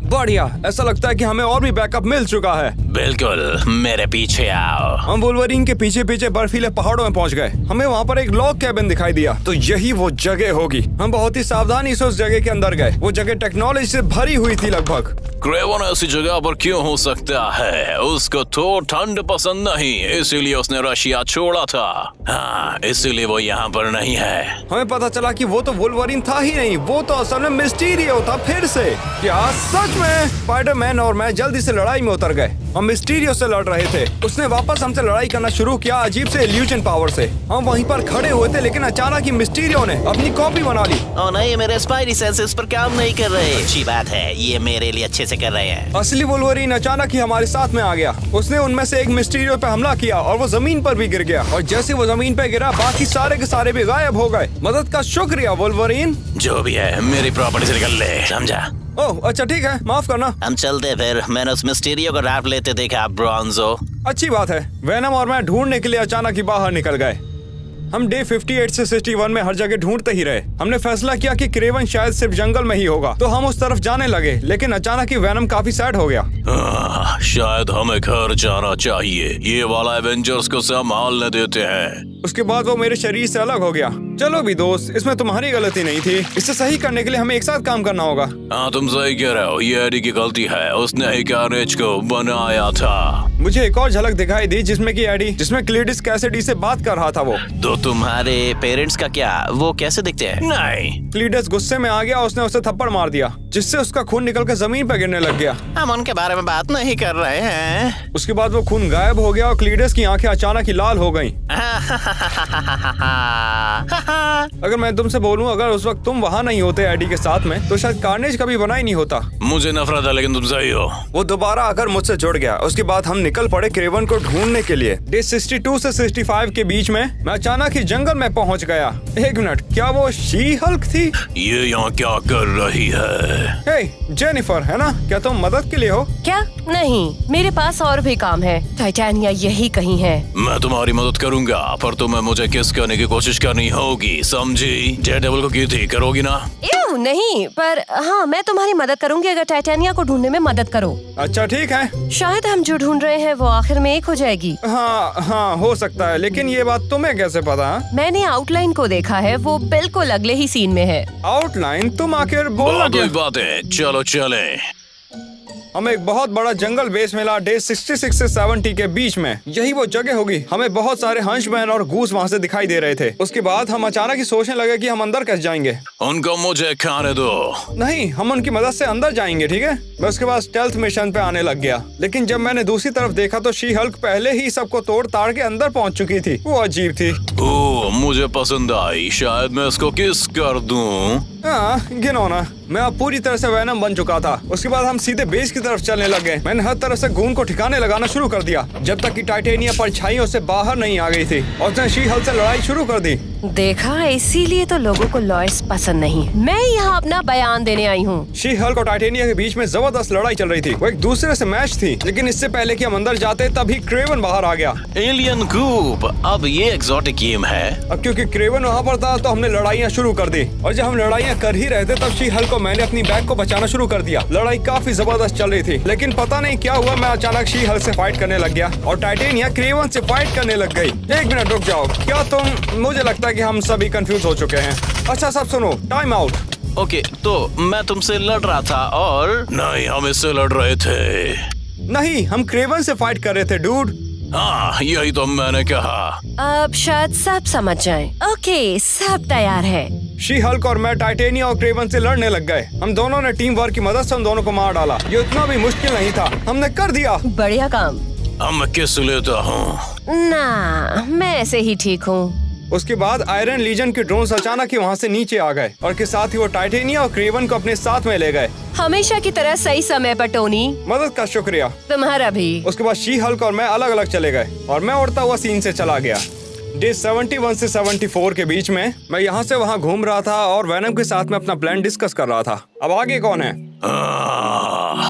S1: बढ़िया, ऐसा लगता है कि हमें और भी बैकअप मिल चुका है।
S3: बिल्कुल, मेरे पीछे आओ।
S1: हम वुल्वरीन के पीछे पीछे बर्फीले पहाड़ों में पहुंच गए। हमें वहाँ पर एक लॉग कैबिन दिखाई दिया, तो यही वो जगह होगी। हम बहुत ही सावधानी से उस जगह के अंदर गए। वो जगह टेक्नोलॉजी से भरी हुई थी लगभग।
S2: क्रेवन ऐसी जगह पर क्यों हो सकता है? उसको तो ठंड पसंद नहीं, इसीलिए उसने रशिया छोड़ा था। हाँ, इसीलिए वो यहाँ पर नहीं है।
S1: हमें पता चला कि वो तो वुल्वरीन था ही नहीं, वो तो असल में मिस्टीरियो था फिर से। क्या सच में? स्पाइडरमैन और मैं जल्दी से लड़ाई में उतर गए। हम मिस्टीरियो से लड़ रहे थे। उसने वापस हमसे लड़ाई करना शुरू किया अजीब से इल्यूजन पावर से। हम वहीं पर खड़े हुए थे, लेकिन अचानक ही मिस्टीरियो ने अपनी कॉपी बना ली।
S3: ओ नहीं, मेरे स्पाइडी सेंसेस पर काम नहीं कर रहे। अच्छी बात है, ये मेरे लिए अच्छे से कर रहे हैं।
S1: असली वुल्वरीन अचानक ही हमारे साथ में आ गया। उसने उनमें से एक मिस्टीरियो पे हमला किया और वो जमीन पर भी गिर गया। और जैसे वो जमीन पे गिरा, बाकी सारे के सारे भी गायब हो गए। मदद का शुक्रिया वुल्वरीन।
S3: जो भी है, मेरी प्रॉपर्टी से निकल ले, समझा?
S1: ओह अच्छा, ठीक है, माफ करना।
S3: हम चलते फिर। मैंने उस मिस्टीरियो को रैप लेते देखा ब्रॉन्जो।
S1: अच्छी बात है। वेनम और मैं ढूंढने के लिए अचानक ही बाहर निकल गए। हम डे 58 से 61 में हर जगह ढूंढते ही रहे। हमने फैसला किया कि क्रेवन शायद सिर्फ जंगल में ही होगा, तो हम उस तरफ जाने लगे। लेकिन अचानक ही वेनम काफी सैड हो गया।
S3: शायद हमें घर जाना चाहिए। ये वाला एवेंजर्स को संभालने देते हैं।
S1: उसके बाद वो मेरे शरीर से अलग हो गया। चलो भी दोस्त, इसमें तुम्हारी गलती नहीं थी। इसे सही करने के लिए हमें एक साथ काम करना होगा।
S3: हाँ, तुम सही कह रहे हो, ये एडी की गलती है। उसने ही कार्नेज को बनाया था।
S1: मुझे एक और झलक दिखाई दी जिसमें क्लीडिस कैसिडी से बात कर रहा था वो।
S3: तो
S4: तुम्हारे पेरेंट्स का क्या, वो कैसे दिखते हैं?
S3: नहीं,
S1: क्लीडिस गुस्से में आ गया, उसने उसे थप्पड़ मार दिया जिससे उसका खून निकलकर जमीन पर गिरने लग गया।
S4: हम उनके बारे में बात नहीं कर रहे हैं।
S1: उसके बाद वो खून गायब हो गया और क्लीडिस की आंखें अचानक ही लाल हो गईं। अगर मैं तुमसे बोलूं, अगर उस वक्त तुम वहाँ नहीं होते एडी के साथ में, तो शायद कार्नेज कभी बना ही नहीं होता।
S3: मुझे नफरत है, लेकिन तुम सही हो।
S1: वो दोबारा आकर मुझसे जुड़ गया। उसके बाद हम निकल पड़े क्रेवन को ढूंढने के लिए। डे 62 से 65 के बीच में मैं अचानक ही जंगल में पहुंच गया। एक मिनट, क्या वो शी हल्क थी?
S3: ये यहाँ क्या कर रही है?
S1: हे, जेनिफर है ना? क्या तुम मदद के लिए हो?
S5: क्या? नहीं, मेरे पास और भी काम है। टाइटेनिया यही कहीं है।
S3: मैं तुम्हारी मदद करूंगा, पर तुम्हें मुझे किस करने की कोशिश करनी होगी, समझी? डेयरडेविल को की थी, करोगी ना?
S5: नहीं, पर हाँ, मैं तुम्हारी मदद करूंगी अगर टाइटेनिया को ढूंढने में मदद करो।
S1: अच्छा ठीक है।
S5: शायद हम जो ढूंढ रहे हैं वो आखिर में एक हो जाएगी।
S1: हाँ, हो सकता है, लेकिन ये बात तुम्हें कैसे पता?
S5: मैंने आउटलाइन को देखा है, वो बिल्कुल अगले ही सीन में है।
S1: आउटलाइन? तुम आखिर बोलना क्या?
S3: बातें, चलो चले।
S1: हमें एक बहुत बड़ा जंगल बेस मिला डे 66 से 70 के बीच में। यही वो जगह होगी। हमें बहुत सारे हंचमैन और गूस वहाँ से दिखाई दे रहे थे। उसके बाद हम अचानक ही सोचने लगे कि हम अंदर कैसे जाएंगे।
S3: उनको मुझे खाने दो।
S1: नहीं, हम उनकी मदद से अंदर जाएंगे, ठीक है? मैं उसके बाद स्टेल्थ मिशन पे आने लग गया। लेकिन जब मैंने दूसरी तरफ देखा तो शी हल्क पहले ही सबको तोड़ ताड़ के अंदर पहुँच चुकी थी। वो अजीब थी।
S3: ओह, मुझे पसंद आई। शायद मैं इसको किस कर दूं।
S1: हाँ, घिनौना। मैं अब पूरी तरह से वैनम बन चुका था। उसके बाद हम सीधे बेस की तरफ चलने लगे। मैंने हर तरह से खून को ठिकाने लगाना शुरू कर दिया जब तक कि टाइटेनिया परछाइयों से बाहर नहीं आ गई थी और उसने शी हल्क से लड़ाई शुरू कर दी।
S5: देखा, इसीलिए तो लोगों को लॉयर्स पसंद नहीं। मैं यहाँ अपना बयान देने आई हूँ।
S1: शी हल्क और टाइटेनिया के बीच में जबरदस्त लड़ाई चल रही थी। वो एक दूसरे से मैच थी, लेकिन इससे पहले कि हम अंदर जाते तभी क्रेवन बाहर आ गया।
S4: एलियन कूप, अब ये एक्सोटिक गेम है।
S1: अब क्योंकि क्रेवन वहाँ पर था तो हमने लड़ाइयाँ शुरू कर दी। और जब हम लड़ाइयाँ कर ही रहे थे तब शी हल्क को मैंने अपनी बैग को बचाना शुरू कर दिया। लड़ाई काफी जबरदस्त चल रही थी, लेकिन पता नहीं क्या हुआ, मैं अचानक शी हल्क से फाइट करने लग गया और टाइटेनिया क्रेवन से फाइट करने लग गई। एक मिनट रुक जाओ, क्या तुम? मुझे लगता है कि हम सभी कंफ्यूज हो चुके हैं। अच्छा सब सुनो, टाइम आउट।
S4: ओके, तो मैं तुमसे लड़ रहा था और
S3: नहीं, हम इससे लड़ रहे थे।
S1: नहीं, हम क्रेवन से फाइट कर रहे थे डूड।
S3: हाँ, यही तो मैंने कहा।
S5: अब शायद सब समझ जाएं। ओके, सब तैयार है।
S1: शी हल्क और मैं टाइटेनिया और क्रेवन से लड़ने लग गए। हम दोनों ने टीम वर्क की मदद से उन दोनों को मार डाला। ये इतना भी मुश्किल नहीं था, हमने कर दिया।
S5: बढ़िया काम।
S3: अब मैं किस लेता हूँ?
S5: ना, मैं ऐसे ही ठीक हूँ।
S1: उसके बाद आयरन लीजन के ड्रोन्स अचानक ही वहाँ से नीचे आ गए और के साथ ही वो टाइटेनिया और क्रेवन को अपने साथ में ले गए।
S5: हमेशा की तरह सही समय पर टोनी।
S1: मदद का शुक्रिया।
S5: तुम्हारा भी।
S1: उसके बाद शी हल्क और मैं अलग अलग चले गए और मैं उड़ता हुआ सीन से चला गया। डे 71 से 74 के बीच में मैं यहाँ से वहाँ घूम रहा था और वैनम के साथ में अपना प्लान डिस्कस कर रहा था। अब आगे कौन है?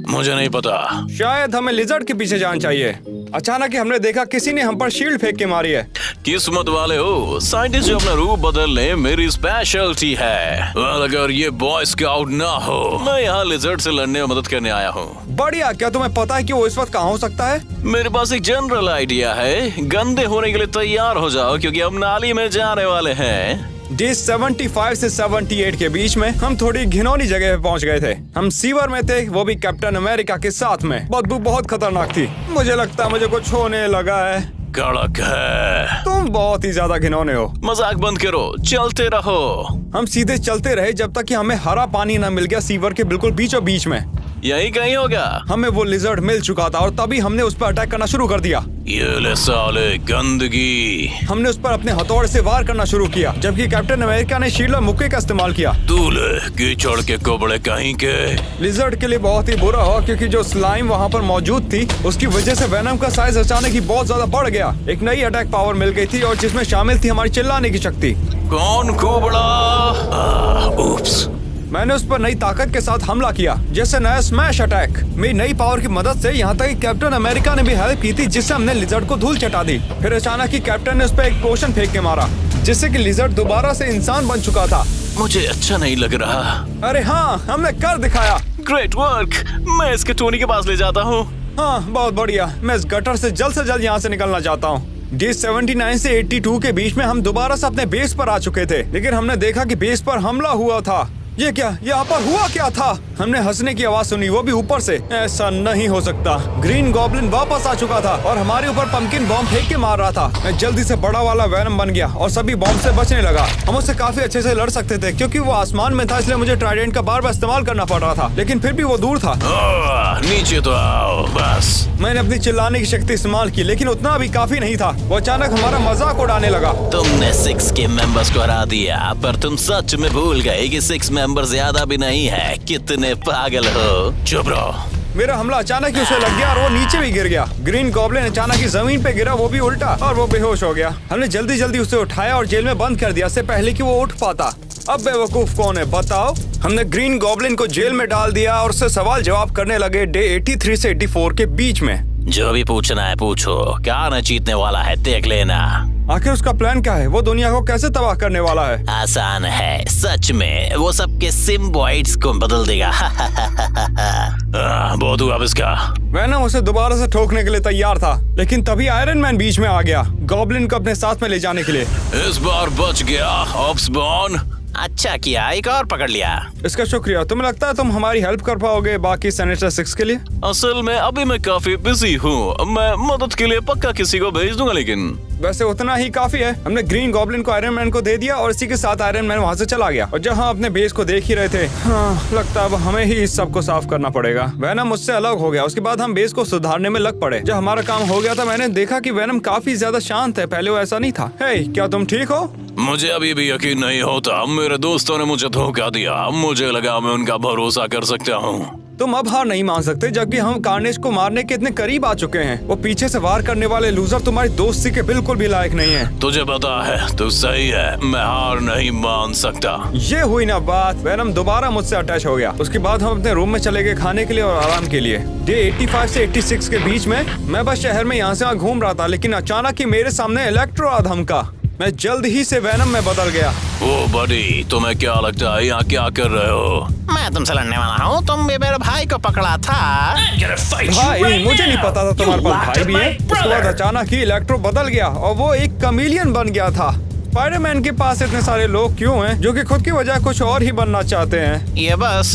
S3: मुझे नहीं पता।
S1: शायद हमें लिजर्ड के पीछे जाना चाहिए। अचानक ही हमने देखा किसी ने हम पर शील्ड फेंक के मारी है।
S3: किस्मत वाले हो, साइंटिस्ट जो अपना रूप बदल ले मेरी स्पेशलिटी है। well, अगर ये बॉय स्काउट ना हो, मैं यहाँ लिजर्ड से लड़ने में मदद करने आया हूँ।
S1: बढ़िया। क्या तुम्हें पता है कि वो इस वक्त कहाँ हो सकता है?
S3: मेरे पास एक जनरल आइडिया है। गंदे होने के लिए तैयार हो जाओ, क्योंकि हम नाली में जाने वाले हैं।
S1: डे 75 से 78 के बीच में हम थोड़ी घिनौनी जगह पे पहुंच गए थे। हम सीवर में थे, वो भी कैप्टन अमेरिका के साथ में। बदबू बहुत खतरनाक थी। मुझे लगता है मुझे कुछ होने लगा है।
S3: कड़क है।
S1: तुम बहुत ही ज्यादा घिनौने हो।
S3: मजाक बंद करो, चलते रहो।
S1: हम सीधे चलते रहे जब तक कि हमें हरा पानी न मिल गया सीवर के बिल्कुल बीचों बीच में।
S3: यही कहीं होगा।
S1: हमें वो लिजर्ड मिल चुका था और तभी हमने उस पर अटैक करना शुरू कर दिया।
S3: ये ले साले गंदगी।
S1: हमने उस पर अपने हथौड़े से वार करना शुरू किया, जबकि कैप्टन अमेरिका ने शील्ड और मुक्के का इस्तेमाल किया।
S3: दूल्हे कीचड़ के कोबड़े कहीं के।
S1: लिजर्ड के लिए बहुत ही बुरा हुआ, क्योंकि जो स्लाइम वहाँ पर मौजूद थी उसकी वजह से वेनम का साइज अचानक ही बहुत ज्यादा बढ़ गया। एक नई अटैक पावर मिल गई थी और जिसमें शामिल थी हमारी चिल्लाने की शक्ति।
S3: कौन कोबड़ा? उप्स।
S1: मैंने उस पर नई ताकत के साथ हमला किया, जैसे नया स्मैश अटैक। मेरी नई पावर की मदद से यहाँ तक कि कैप्टन अमेरिका ने भी हेल्प की थी, जिससे हमने लिजर्ड को धूल चटा दी। फिर अचानक ही कैप्टन ने उस पर एक पोशन फेंक के मारा, जिससे कि लिजर्ड दोबारा से इंसान बन चुका था।
S3: मुझे अच्छा नहीं लग रहा।
S1: अरे हाँ, हमने कर दिखाया।
S4: Great work. मैं इसके टोनी के पास ले जाता हूँ।
S1: हाँ, बहुत बढ़िया। मैं इस गटर से जल्द यहाँ से निकलना चाहता हूँ। डे 79 से 82 के बीच में हम दोबारा से अपने बेस पर आ चुके थे, लेकिन हमने देखा कि बेस पर हमला हुआ था। ये क्या, यहाँ पर हुआ क्या था? हमने हंसने की आवाज सुनी, वो भी ऊपर से। ऐसा नहीं हो सकता। ग्रीन गॉब्लिन वापस आ चुका था और हमारे ऊपर पंपकिन बॉम्ब फेंक के मार रहा था। मैं जल्दी से बड़ा वाला वेनम बन गया और सभी बॉम्ब से बचने लगा। हम उससे काफी अच्छे से लड़ सकते थे क्योंकि वो आसमान में था, इसलिए मुझे ट्राइडेंट का बार बार इस्तेमाल करना पड़ रहा था, लेकिन फिर भी वो दूर था।
S3: नीचे तो आओ बस।
S1: मैंने अपनी चिल्लाने की शक्ति इस्तेमाल की, लेकिन उतना भी काफी नहीं था। वो अचानक हमारा मजाक उड़ाने लगा।
S4: तुमने 6 के मेंबर्स को हरा दिया, पर तुम सच में भूल गए कि 6 मेंबर ज्यादा भी नहीं है। कितने पागल हो।
S3: चुप रहो।
S1: मेरा हमला अचानक ही उसे लग गया और वो नीचे भी गिर गया। ग्रीन गॉब्लिन अचानक ही जमीन पे गिरा, वो भी उल्टा, और वो बेहोश हो गया। हमने जल्दी जल्दी उसे उठाया और जेल में बंद कर दिया, इससे पहले कि वो उठ पाता। अब बेवकूफ कौन है बताओ? हमने ग्रीन गॉब्लिन को जेल में डाल दिया और उससे सवाल जवाब करने लगे डे 83 से 84 के बीच में।
S4: जो भी पूछना है पूछो, क्या न जीतने वाला है देख लेना।
S1: आखिर उसका प्लान क्या है? वो दुनिया को कैसे तबाह करने वाला है?
S4: आसान है, सच में वो सबके सिम्बॉइड्स को बदल देगा।
S3: बहुत हुआ अब इसका।
S1: वेनम उसे दोबारा से ठोकने के लिए तैयार था, लेकिन तभी आयरन मैन बीच में आ गया, गॉब्लिन को अपने साथ में ले जाने के लिए।
S3: इस बार बच गया ऑप्सबॉर्न।
S4: अच्छा किया, एक और पकड़ लिया।
S1: इसका शुक्रिया। तुम्हें लगता है तुम हमारी हेल्प कर पाओगे बाकी सेनेटर 6 के लिए?
S3: असल में अभी मैं काफी बिजी हूँ। मैं मदद के लिए पक्का किसी को भेज दूंगा, लेकिन
S1: वैसे उतना ही काफी है। हमने ग्रीन गॉब्लिन को आयरन मैन को दे दिया और इसी के साथ आयरन मैन वहाँ से चला गया। और जहाँ अपने बेस को देख ही रहे थे, हाँ, लगता है अब हमें ही इस सब को साफ करना पड़ेगा। वेनम मुझसे अलग हो गया। उसके बाद हम बेस को सुधारने में लग पड़े। जब हमारा काम हो गया था, मैंने देखा कि वेनम काफी ज्यादा शांत है। पहले वो ऐसा नहीं था। हे, क्या तुम ठीक हो?
S3: मुझे अभी भी यकीन नहीं होता। मेरे दोस्तों ने मुझे धोखा दिया। मुझे लगा मैं उनका भरोसा कर सकता हूँ।
S1: तुम अब हार नहीं मान सकते, जबकि हम कार्नेज को मारने के इतने करीब आ चुके हैं। वो पीछे से वार करने वाले लूजर तुम्हारी दोस्ती के बिल्कुल भी लायक नहीं है।
S3: तुझे पता है, तो सही है, मैं हार नहीं मान सकता।
S1: ये हुई ना बात। वेनम दोबारा मुझसे अटैच हो गया। उसके बाद हम अपने रूम में चले गए खाने के लिए और आराम के लिए। डे 85 से 86 के बीच में मैं बस शहर में यहाँ से वहाँ घूम रहा था, लेकिन अचानक ही मेरे सामने इलेक्ट्रो आ धमका। मैं जल्द ही से वेनम में बदल गया।
S3: ओ बडी, तुम्हें क्या लगता है यहाँ क्या कर रहे हो?
S4: मैं तुमसे लड़ने वाला हूँ। तुम भी मेरे भाई को पकड़ा था।
S1: भाई, मुझे नहीं पता था तुम्हारे पास भाई भी है। उसके बाद अचानक ही इलेक्ट्रो बदल गया और वो एक कमीलियन बन गया था। स्पाइडरमैन के पास इतने सारे लोग क्यों हैं जो कि खुद की वजह कुछ और ही बनना चाहते हैं?
S4: ये बस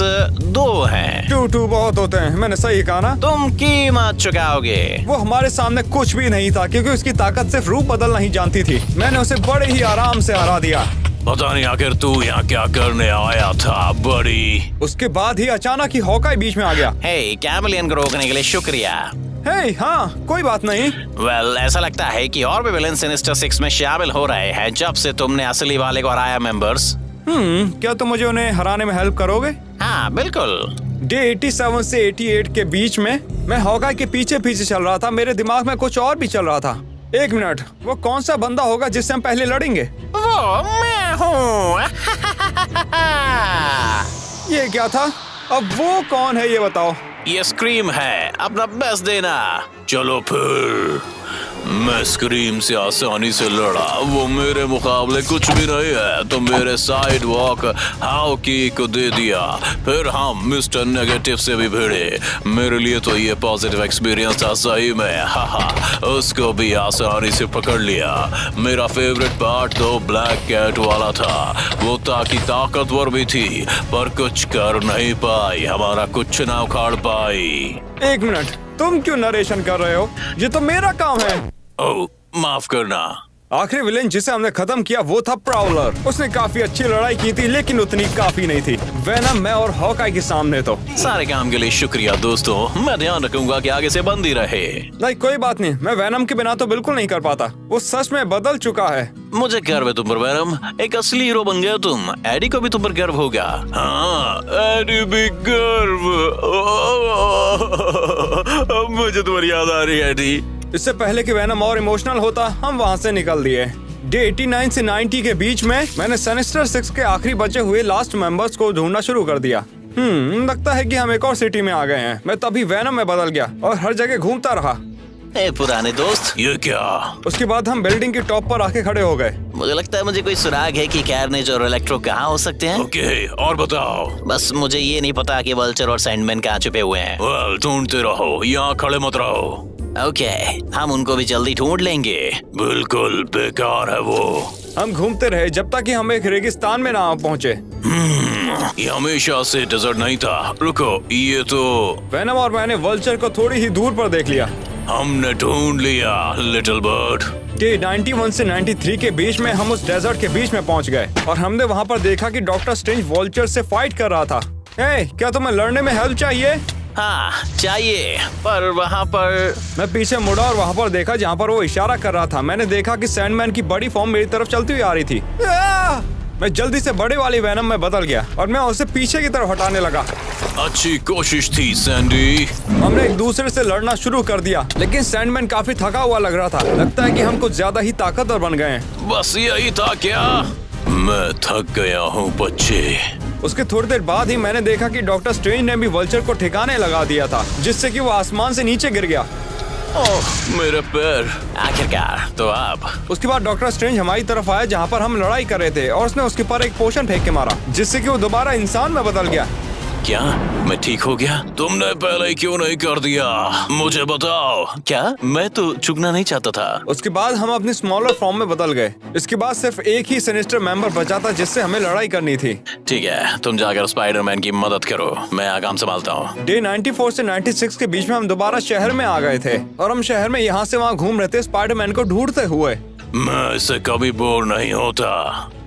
S4: 2 हैं।
S1: 2 बहुत होते हैं। मैंने सही कहा ना?
S4: तुम कीमत चुकाओगे।
S1: वो हमारे सामने कुछ भी नहीं था क्योंकि उसकी ताकत सिर्फ रूप बदलना ही जानती थी। मैंने उसे बड़े ही आराम से हरा दिया।
S3: पता नहीं आखिर तू यहाँ क्या करने आया था बड़ी।
S1: उसके बाद ही अचानक ही हॉकाई बीच में आ गया।
S4: हे, कैमलियन को रोकने के लिए शुक्रिया।
S1: हे, हाँ, कोई बात नहीं।
S4: वेल, ऐसा लगता है कि और भी विलेन सिनिस्टर 6 में शामिल हो रहे हैं जब से तुमने असली वाले को हराया मेंबर्स।
S1: क्या तुम मुझे उन्हें हराने में हेल्प करोगे?
S4: हाँ बिल्कुल।
S1: डे 87 से 88 के बीच में मैं हॉकाई के पीछे पीछे चल रहा था। मेरे दिमाग में कुछ और भी चल रहा था। एक मिनट, वो कौन सा बंदा होगा जिससे हम पहले लड़ेंगे?
S4: वो मैं हूँ।
S1: ये क्या था? अब वो कौन है ये बताओ?
S4: ये स्क्रीम है, अपना बेस्ट देना।
S3: चलो फिर। मैं स्क्रीम से आसानी से लड़ा। वो मेरे मुकाबले कुछ भी नहीं है, तो मेरे साइड वॉक हाउकी को दे दिया। फिर हम मिस्टर नेगेटिव से भी भिड़े। मेरे लिए तो ये पॉजिटिव एक्सपीरियंस था सही में। हाहा, उसको भी आसानी से पकड़ लिया। मेरा फेवरेट पार्ट तो ब्लैक कैट वाला था। वो ताकि ताकतवर भी थी, पर कुछ कर नहीं पाई। हमारा कुछ ना उखाड़ पाई।
S1: एक मिनट, तुम क्यों नरेशन कर रहे हो? ये तो मेरा काम है।
S3: ओह, माफ करना।
S1: आखिरी विलेन जिसे हमने खत्म किया वो था प्राउलर। उसने काफी अच्छी लड़ाई की थी, लेकिन उतनी काफी नहीं थी वेनम, मैं और हॉकाई के सामने। तो
S3: सारे काम के लिए शुक्रिया दोस्तों। मैं ध्यान रखूंगा कि आगे से बंद ही रहे।
S1: नहीं, कोई बात नहीं। मैं वेनम के बिना तो बिल्कुल नहीं कर पाता। वो सच में बदल चुका है।
S3: मुझे गर्व है तुम पर वेनम। एक असली हीरो बन गए तुम। एडी को भी तुम पर गर्व होगा। हाँ, एडी भी गर्व। अब मुझे तुम्हारी याद आ रही है एडी।
S1: इससे पहले कि वेनम और इमोशनल होता, हम वहाँ से निकल दिए। डे 89 से 90 के बीच में मैंने सिनिस्टर 6 के आखिरी बचे हुए लास्ट मेंबर्स को ढूंढना शुरू कर दिया। लगता है कि हम एक और सिटी में आ गए हैं। मैं तभी वेनम में बदल गया और हर जगह घूमता रहा।
S4: ए पुराने दोस्त,
S2: ये क्या?
S1: उसके बाद हम बिल्डिंग के टॉप पर आके खड़े हो गए।
S4: मुझे लगता है मुझे कोई सुराग है कि कैर्नेज और इलेक्ट्रो कहाँ हो सकते हैं।
S2: ओके, और बताओ।
S4: बस मुझे ये नहीं पता कि वल्चर और सैंडमैन कहाँ छुपे हुए हैं।
S2: वेल, ढूंढते रहो, यहाँ खड़े मत रहो।
S4: ओके, हम उनको भी जल्दी ढूंढ लेंगे।
S2: बिल्कुल बेकार है वो।
S1: हम घूमते रहे जब तक कि हम एक रेगिस्तान में ना पहुंचे।
S2: ये हमेशा से डेजर्ट नहीं था। रुको, ये तो
S1: वेनम और मैंने वल्चर को थोड़ी ही दूर पर देख लिया।
S2: हमने ढूंढ लिया लिटिल बर्ड।
S1: डे 91 से 93 के बीच में हम उस डेजर्ट के बीच में पहुंच गए और हमने वहां पर देखा कि डॉक्टर स्ट्रेंज वॉल्चर से फाइट कर रहा था। क्या तुम्हें लड़ने में हेल्प चाहिए?
S4: हाँ चाहिए, पर वहाँ पर
S1: मैं पीछे मुड़ा और वहाँ पर देखा जहाँ पर वो इशारा कर रहा था। मैंने देखा कि सैंडमैन की बड़ी फॉर्म मेरी तरफ चलती हुई आ रही थी। मैं जल्दी से बड़े वाली वैनम में बदल गया और मैं उसे पीछे की तरफ हटाने लगा।
S2: अच्छी कोशिश थी सैंडी।
S1: हमने एक दूसरे से लड़ना शुरू कर दिया, लेकिन सैंडमैन काफी थका हुआ लग रहा था। लगता है कि हम कुछ ज्यादा ही ताकतवर बन गए हैं।
S2: बस यही था क्या? मैं थक गया हूँ बच्चे।
S1: उसके थोड़ी देर बाद ही मैंने देखा कि डॉक्टर स्ट्रेंज ने भी वल्चर को ठिकाने लगा दिया था, जिससे कि वो आसमान से नीचे गिर गया।
S2: ओह मेरे पैर।
S4: आखिरकार तो अब
S1: उसके बाद डॉक्टर स्ट्रेंज हमारी तरफ आया जहाँ पर हम लड़ाई कर रहे थे और उसने उसके ऊपर एक पोशन फेंक के मारा, जिससे कि वो दोबारा इंसान में बदल गया।
S2: क्या मैं ठीक हो गया? तुमने पहले क्यों नहीं कर दिया? मुझे बताओ।
S4: क्या? मैं तो चुगना नहीं चाहता था।
S1: उसके बाद हम अपनी स्मॉलर फॉर्म में बदल गए। इसके बाद सिर्फ एक ही सिनिस्टर मेंबर बचा था जिससे हमें लड़ाई करनी थी।
S2: ठीक है, तुम जाकर स्पाइडरमैन की मदद करो, मैं यहाँ काम संभालता हूँ।
S1: डे 94 से 96 के बीच में हम दोबारा शहर में आ गए थे और हम शहर में यहाँ से वहाँ घूम रहे थे स्पाइडरमैन को ढूंढते हुए।
S2: मैं इससे कभी बोर नहीं होता।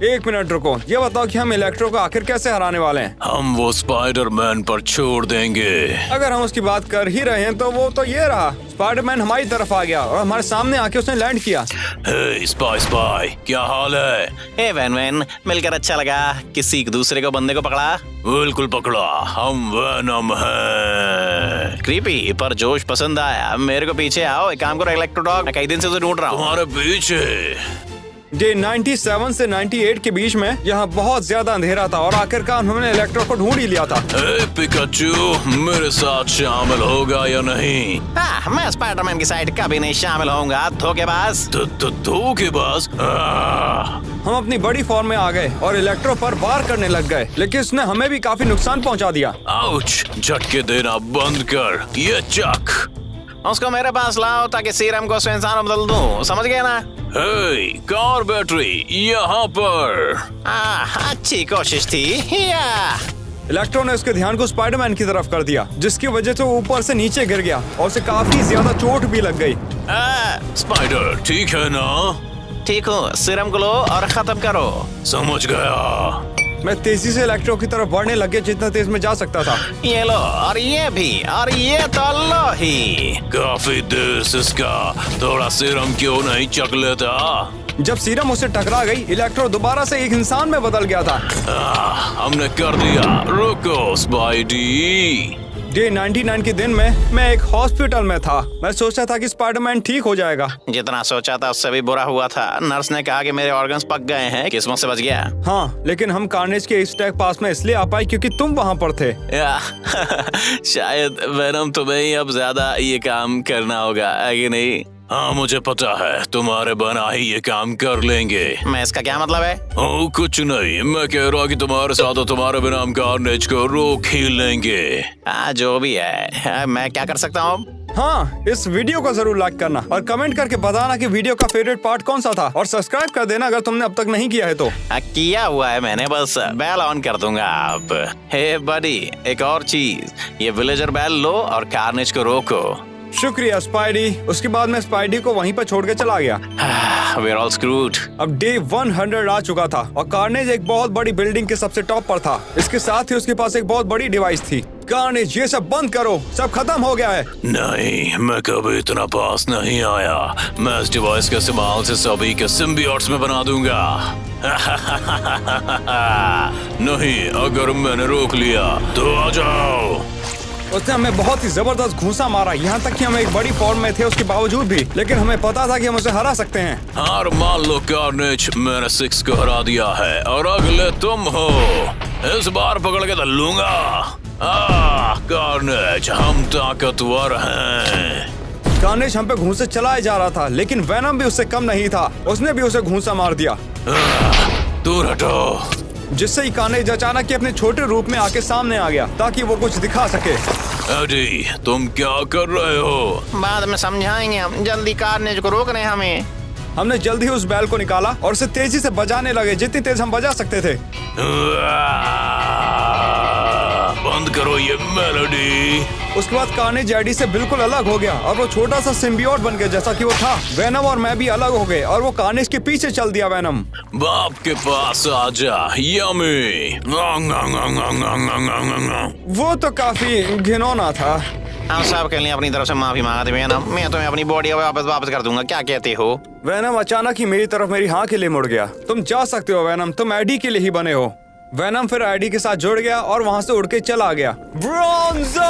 S1: एक मिनट रुको, ये बताओ कि हम इलेक्ट्रो को आखिर कैसे हराने वाले हैं?
S2: हम वो स्पाइडरमैन पर छोड़ देंगे।
S1: अगर हम उसकी बात कर ही रहे हैं तो वो तो ये रहा, स्पाइडरमैन हमारी तरफ आ गया और हमारे सामने आके उसने लैंड किया।
S2: हे स्पाई, क्या हाल है?
S4: हे वैन, मिलकर अच्छा लगा। किसी दूसरे को बंदे को पकड़ा?
S2: बिल्कुल पकड़ा, हम वेनम हैं।
S4: क्रीपी पर जोश पसंद आया। मेरे को पीछे आओ, एक काम करो इलेक्ट्रो डॉग, मैं कई दिन से उसे ढूंढ रहा हूँ।
S2: तुम्हारे पीछे।
S1: डे 97 से 98 के बीच में यहाँ बहुत ज्यादा अंधेरा था और आखिरकार हमने इलेक्ट्रो को ढूंढ ही लिया था।
S2: हे पिकाचू, मेरे साथ शामिल होगा या नहीं?
S4: हाँ, मैं स्पाइडरमैन की साइड कभी नहीं शामिल होऊंगा, धोखेबाज।
S2: धोखेबाज।
S1: हम अपनी बड़ी फॉर्म में आ गए और इलेक्ट्रो पर वार करने लग गए, लेकिन उसने हमें भी काफी नुकसान पहुंचा दिया।
S2: आउच, झटके देना बंद कर। ये चक।
S4: उसको मेरे पास लाओ ताकि सीरम को उसमें इंसान बदल दूं, समझ गए ना?
S2: हे, कार बैटरी यहाँ पर।
S4: अच्छी कोशिश थी। या
S1: इलेक्ट्रो ने उसके ध्यान को स्पाइडरमैन की तरफ कर दिया, जिसकी वजह से वो ऊपर से नीचे गिर गया और उसे काफी ज्यादा चोट भी लग गई।
S2: स्पाइडर ठीक है ना?
S4: ठीक हूँ, सीरम को लो और खत्म करो।
S2: समझ गया।
S1: मैं तेजी से इलेक्ट्रो की तरफ बढ़ने लग गया, जितना तेज में जा सकता था।
S4: ये लो, और ये भी, और ये तो लो ही।
S2: काफी देर से इसका थोड़ा सीरम क्यों नहीं चख लेता?
S1: जब सीरम उसे टकरा गई, इलेक्ट्रो दोबारा से एक इंसान में बदल गया था।
S2: हमने कर दिया। रुको स्पाइडी।
S1: डे 99 के दिन में मैं एक हॉस्पिटल में था। मैं सोचा था कि स्पाइडरमैन ठीक हो जाएगा।
S4: जितना सोचा था उससे भी बुरा हुआ था। नर्स ने कहा कि मेरे ऑर्गन्स पक गए हैं, किस्मत से बच गया।
S1: हाँ, लेकिन हम कार्नेज के इस टैग पास में इसलिए आ पाए क्योंकि तुम वहाँ पर थे।
S4: शायद वेनम तुम्हें ही अब ज्यादा ये काम करना होगा, है कि नहीं?
S2: हाँ मुझे पता है, तुम्हारे बना ही ये काम कर लेंगे।
S4: मैं इसका क्या मतलब है?
S2: कुछ नहीं, मैं कह रहा कि तुम्हारे साथ और तुम्हारे बिना हम कार्नेज को रोक ही लेंगे।
S4: जो भी है, मैं क्या कर सकता हूँ?
S1: हाँ, इस वीडियो को जरूर लाइक करना और कमेंट करके बताना कि वीडियो का फेवरेट पार्ट कौन सा था, और सब्सक्राइब कर देना अगर तुमने अब तक नहीं किया है तो।
S4: किया हुआ है मैंने, बस बेल ऑन कर दूंगा आप। हे बडी, एक और चीज, ये विलेजर बेल लो और कार्नेज को रोको।
S1: शुक्रिया स्पाइडी। उसके बाद मैं स्पाइडी को वहीं पर छोड़ के चला गया।
S4: We're all screwed.
S1: अब डे 100 आ चुका था और कार्नेज एक बहुत बड़ी बिल्डिंग के सबसे टॉप पर था। इसके साथ ही उसके पास एक बहुत बड़ी डिवाइस थी। कार्नेज, ये सब बंद करो, सब खत्म हो गया है।
S2: नहीं, मैं कभी इतना पास नहीं आया। मैं इस डिवाइस के इस्तेमाल से सभी के सिम्बियोट्स में बना दूंगा। नहीं, अगर मैंने रोक लिया तो आ जाओ।
S1: उसने हमें बहुत ही जबरदस्त घूंसा मारा, यहाँ तक कि हम एक बड़ी फॉर्म में थे उसके बावजूद भी, लेकिन हमें पता था कि हम उसे हरा सकते हैं।
S2: हार मान लो कार्नेज, मैंने 6 को हरा दिया है और अगले तुम हो। इस बार पकड़ के लूंगा। कार्नेज, हम ताकतवर हैं।
S1: कार्नेज हम पे घूंसे चलाए जा रहा था, लेकिन वेनम भी उससे कम नहीं था। उसने भी उसे घूंसा मार दिया,
S2: दूर हटो।
S1: जिससे ही कार्नेज अचानक ही अपने छोटे रूप में आके सामने आ गया ताकि वो कुछ दिखा सके।
S2: एडी, तुम क्या कर रहे हो?
S6: बाद में समझाएंगे हम, जल्दी कार्नेज को रोक रहे हैं हमें।
S1: हमने जल्दी ही उस बैल को निकाला और उसे तेजी से बजाने लगे, जितनी तेज हम बजा सकते थे।
S2: बंद करो ये मेलोडी।
S1: उसके बाद कार्नेज एडी से बिल्कुल अलग हो गया और वो छोटा सा सिम्बियोट बन गया जैसा कि वो था। वेनम और मैं भी अलग हो गए और वो कार्नेज के पीछे चल दिया। वेनम,
S2: बाप के पास आजा, यम्मी।
S1: वो तो काफी घिनौना था।
S6: हम सब के लिए अपनी तरफ से माफी मांगा थे वेनम। मैं तुम्हें अपनी बॉडी वापस कर दूंगा, क्या कहते हो?
S1: वेनम अचानक ही मेरी तरफ मेरी हाँ के लिए मुड़ गया। तुम जा सकते हो वेनम, तुम एडी के लिए ही बने हो। वेनम फिर एडी के साथ जुड़ गया और वहां से उड़ के चला गया। ब्रोंजो!